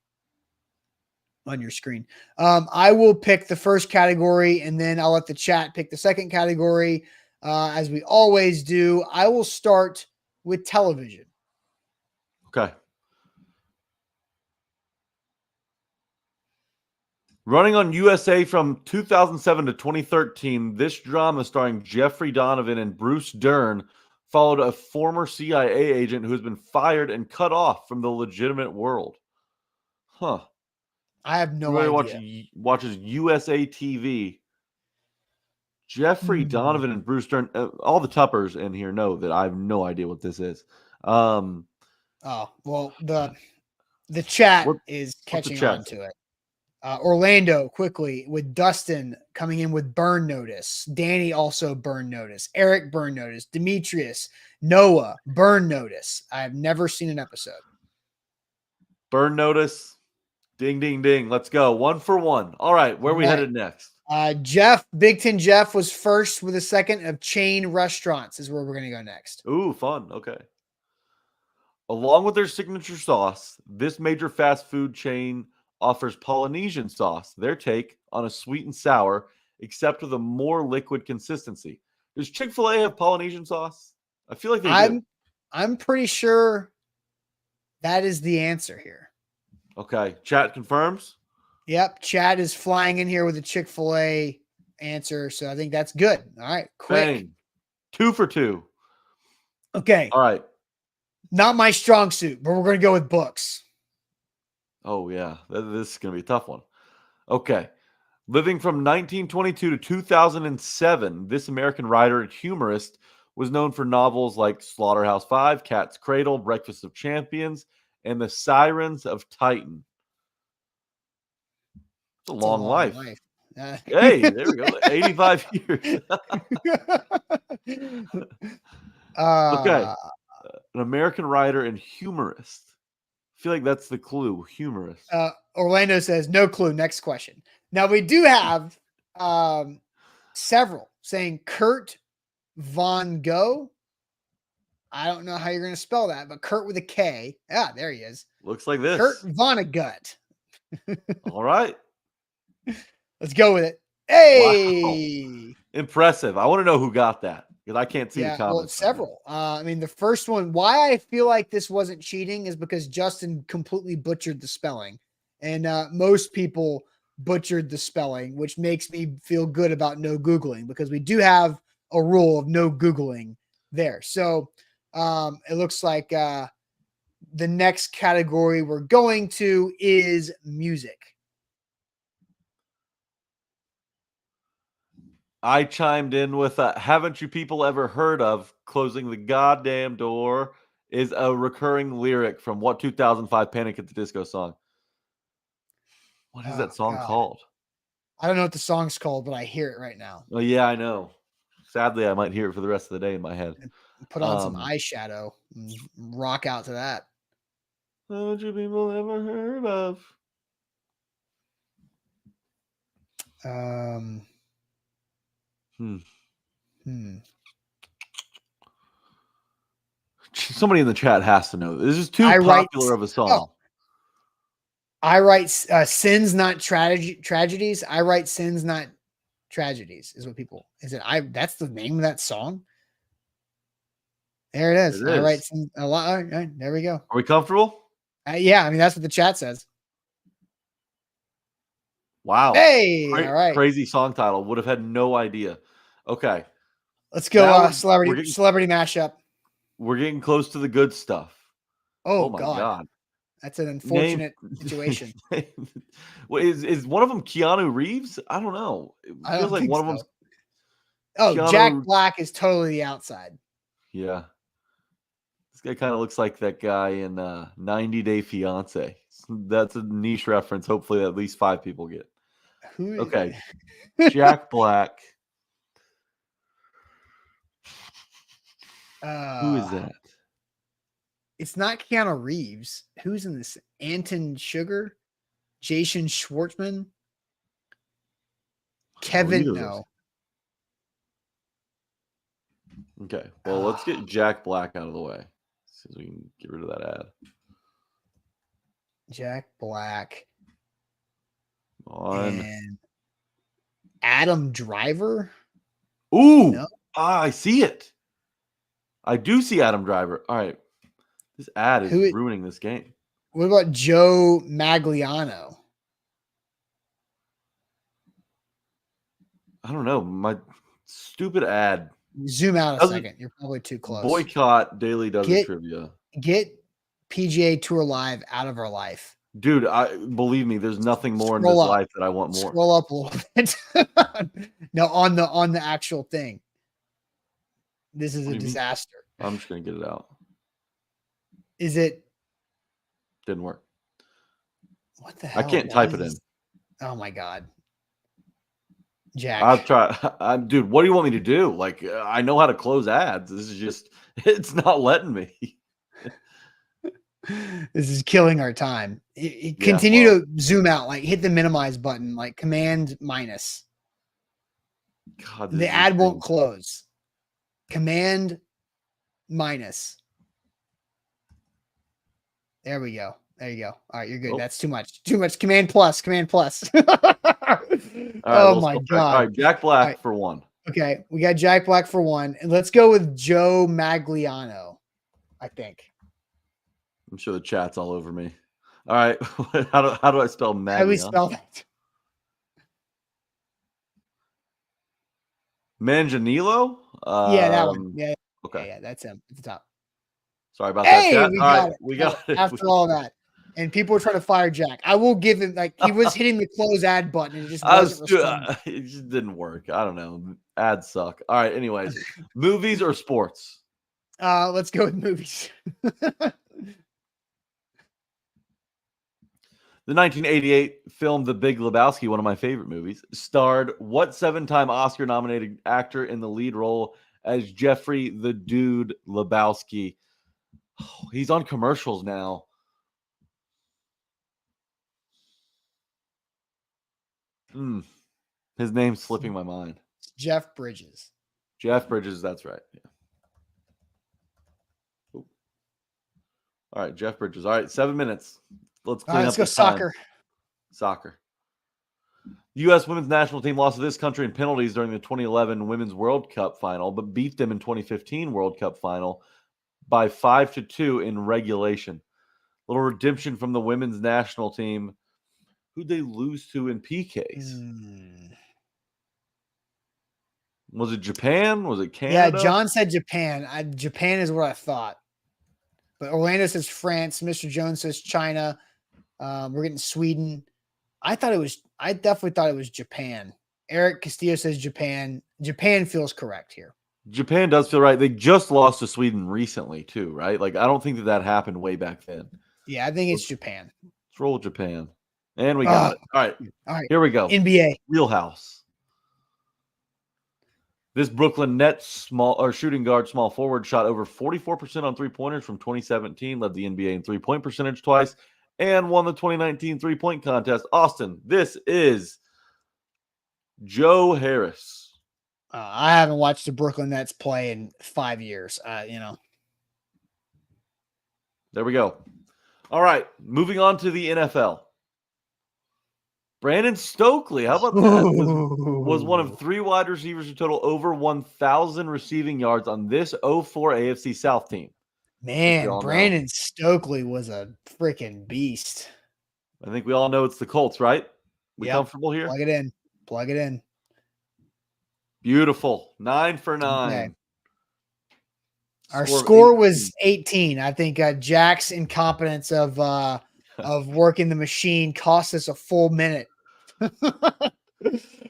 on your screen. I will pick the first category, and then I'll let the chat pick the second category, as we always do. I will start with television. Okay. Running on USA from 2007 to 2013, this drama starring Jeffrey Donovan and Bruce Dern followed a former CIA agent who has been fired and cut off from the legitimate world. Huh. I have no idea. Watches USA TV. Jeffrey Donovan and Bruce Dern. All the Tuppers in here know that I have no idea what this is. Oh, well, the chat is catching on to it. Orlando quickly with Dustin coming in with burn notice. Danny also burn notice. Eric burn notice. Demetrius, Noah burn notice. I've never seen an episode. Burn notice. Ding, ding, ding. Let's go. 1 for 1. All right. Where are we headed next? Jeff, Big Ten Jeff was first with a second of chain restaurants is where we're going to go next. Ooh, fun. Okay. Along with their signature sauce, this major fast food chain offers Polynesian sauce, their take on a sweet and sour, except with a more liquid consistency. Does Chick-fil-A have Polynesian sauce? I feel like they do. I'm pretty sure that is the answer here. Okay. Chat confirms? Yep. Chad is flying in here with a Chick-fil-A answer, so I think that's good. All right. Quick. Bang. 2 for 2. Okay. All right. Not my strong suit, but we're going to go with books. Oh, yeah. This is going to be a tough one. Okay. Living from 1922 to 2007, this American writer and humorist was known for novels like Slaughterhouse-Five, Cat's Cradle, Breakfast of Champions, and The Sirens of Titan. It's a long life. Hey, there we go. 85 years. Okay. An American writer and humorist. I feel like that's the clue. Humorist. Orlando says, no clue. Next question. Now, we do have several saying Kurt Von Gogh. I don't know how you're going to spell that, but Kurt with a K. Ah, there he is. Looks like this. Kurt Vonnegut. All right. Let's go with it. Hey. Wow. Impressive. I want to know who got that because I can't see the comments. Well, several. I mean, the first one, why I feel like this wasn't cheating is because Justin completely butchered the spelling. And most people butchered the spelling, which makes me feel good about no Googling because we do have a rule of no Googling there. So it looks like the next category we're going to is music. I chimed in with, haven't you people ever heard of closing the goddamn door is a recurring lyric from what 2005 Panic at the Disco song? What is that song called? I don't know what the song's called, but I hear it right now. Oh, yeah, I know. Sadly, I might hear it for the rest of the day in my head. Put on some eyeshadow and rock out to that. Haven't you people ever heard of? Somebody in the chat has to know. This is too popular of a song. I write sins, not tragedies. I write sins, not tragedies. Is what people is it? That's the name of that song. There it is. It I write is. a lot. All right, there we go. Are we comfortable? Yeah, I mean that's what the chat says. Wow. Hey, all right. Crazy song title. Would have had no idea. Okay. Let's go. Now Celebrity mashup. we're getting close to the good stuff. Oh my God. God. That's an unfortunate situation. Well, is one of them Keanu Reeves? I don't know. It I feels don't like think one of so. them's Oh, Keanu. Jack Black is totally the outside. Yeah. This guy kind of looks like that guy in 90 Day Fiance. That's a niche reference. Hopefully at least 5 people get. Who? Okay. Jack Black. Who is that? It's not Keanu Reeves. Who's in this? Anton Sugar, Jason Schwartzman, Kevin. No. Okay. Well, let's get Jack Black out of the way. See if we can get rid of that ad. Jack Black. On. And Adam Driver. Ooh. No. I see it. I do see Adam Driver. All right. This ad is ruining this game. What about Joe Magliano? I don't know. My stupid ad. Zoom out a second. You're probably too close. Boycott Daily Dozen Trivia. Get PGA Tour Live out of our life. Dude, believe me, there's nothing more in this life that I want more. Scroll up a little bit. No, on the actual thing. This is a disaster. I'm just gonna get it out. Is it? Didn't work. What the hell? I can't type it in. Oh my God. Jack. I've tried. Dude, what do you want me to do? Like, I know how to close ads. This is just, it's not letting me. This is killing our time. Continue to zoom out, like hit the minimize button, like command minus. God, the ad won't close. Command minus. There we go. There you go. All right, you're good. That's too much. Too much. Command plus. Command plus. Oh my God. All right, Jack Black for one. Okay, we got Jack Black for one. And let's go with Joe Magliano, I think. I'm sure the chat's all over me. All right. How do I spell Magliano? How do we spell that? Manganiello? Yeah, that one. Yeah. Okay. Yeah, that's him at the top. Sorry about that. Chat. We all got right, it. we got it. After all that. And people were trying to fire Jack. I will give him, like, he was hitting the close ad button and it just wasn't responding. It just didn't work. I don't know. Ads suck. All right. Anyways, movies or sports? Let's go with movies. The 1988 film The Big Lebowski, one of my favorite movies, starred what 7-time Oscar-nominated actor in the lead role as Jeffrey the Dude Lebowski? Oh, he's on commercials now. His name's slipping my mind. Jeff Bridges. Jeff Bridges, that's right. Yeah. Ooh. All right, Jeff Bridges. All right, 7 minutes. Let's clean up. Let's go soccer. Soccer. The U.S. women's national team lost to this country in penalties during the 2011 Women's World Cup final, but beat them in 2015 World Cup final by 5-2 in regulation. Little redemption from the women's national team. Who'd they lose to in PKs? Was it Japan? Was it Canada? Yeah, John said Japan. Japan is what I thought. But Orlando says France. Mr. Jones says China. We're getting Sweden. I definitely thought it was Japan. Eric Castillo says Japan. Japan feels correct here. Japan does feel right. They just lost to Sweden recently, too, right? Like, I don't think that happened way back then. Yeah, I think it's Japan. Let's roll Japan. And we got it. All right. Here we go. NBA. Wheelhouse. This Brooklyn Nets shooting guard, small forward, shot over 44% on three-pointers from 2017, led the NBA in three-point percentage twice, and won the 2019 three-point contest. Austin, this is Joe Harris. I haven't watched the Brooklyn Nets play in 5 years. There we go. All right, moving on to the NFL. Brandon Stokely, how about that? Was one of 3 wide receivers who total over 1,000 receiving yards on this 04 AFC South team. Man, Brandon Stokely was a freaking beast. I think we all know it's the Colts, right? We comfortable here? Plug it in. Plug it in. Beautiful. 9 for 9. Okay. Our score was 18. I think Jack's incompetence of working the machine cost us a full minute.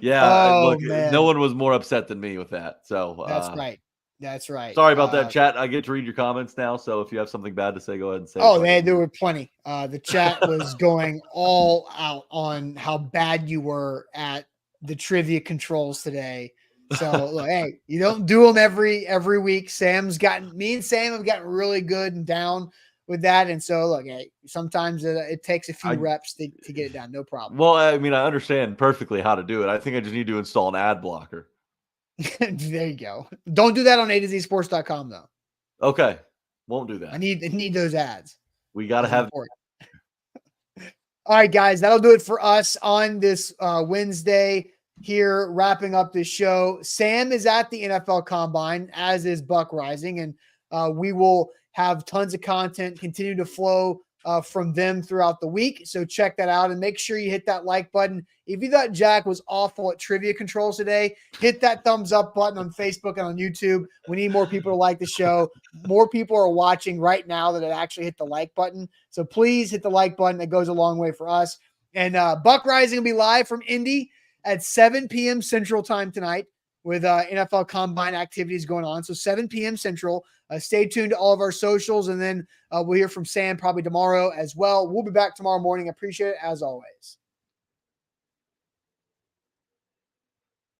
Yeah, Oh, look, man. no one was more upset than me with that. So That's right. That's right. Sorry about that, chat. I get to read your comments now. So if you have something bad to say, go ahead and say it. There were plenty. The chat was going all out on how bad you were at the trivia controls today. So look, hey, you don't do them every week. Me and Sam have gotten really good and down with that. And so look, hey, sometimes it takes a few reps to get it done. No problem. Well, I mean, I understand perfectly how to do it. I think I just need to install an ad blocker. There you go. Don't do that on A to Z sports.com though. Okay. Won't do that. I need those ads. We got to have. All right, guys, that'll do it for us on this Wednesday here, wrapping up this show. Sam is at the NFL Combine, as is Buck Rising, and we will have tons of content continue to flow from them throughout the week. So check that out and make sure you hit that like button. If you thought Jack was awful at trivia controls today, hit that thumbs up button on Facebook and on YouTube. We need more people to like the show. More people are watching right now that have actually hit the like button. So please hit the like button. That goes a long way for us. And Buck Rising will be live from Indy at 7 p.m. Central Time tonight with NFL Combine activities going on. So 7 p.m. Central. Stay tuned to all of our socials, and then we'll hear from Sam probably tomorrow as well. We'll be back tomorrow morning. Appreciate it as always.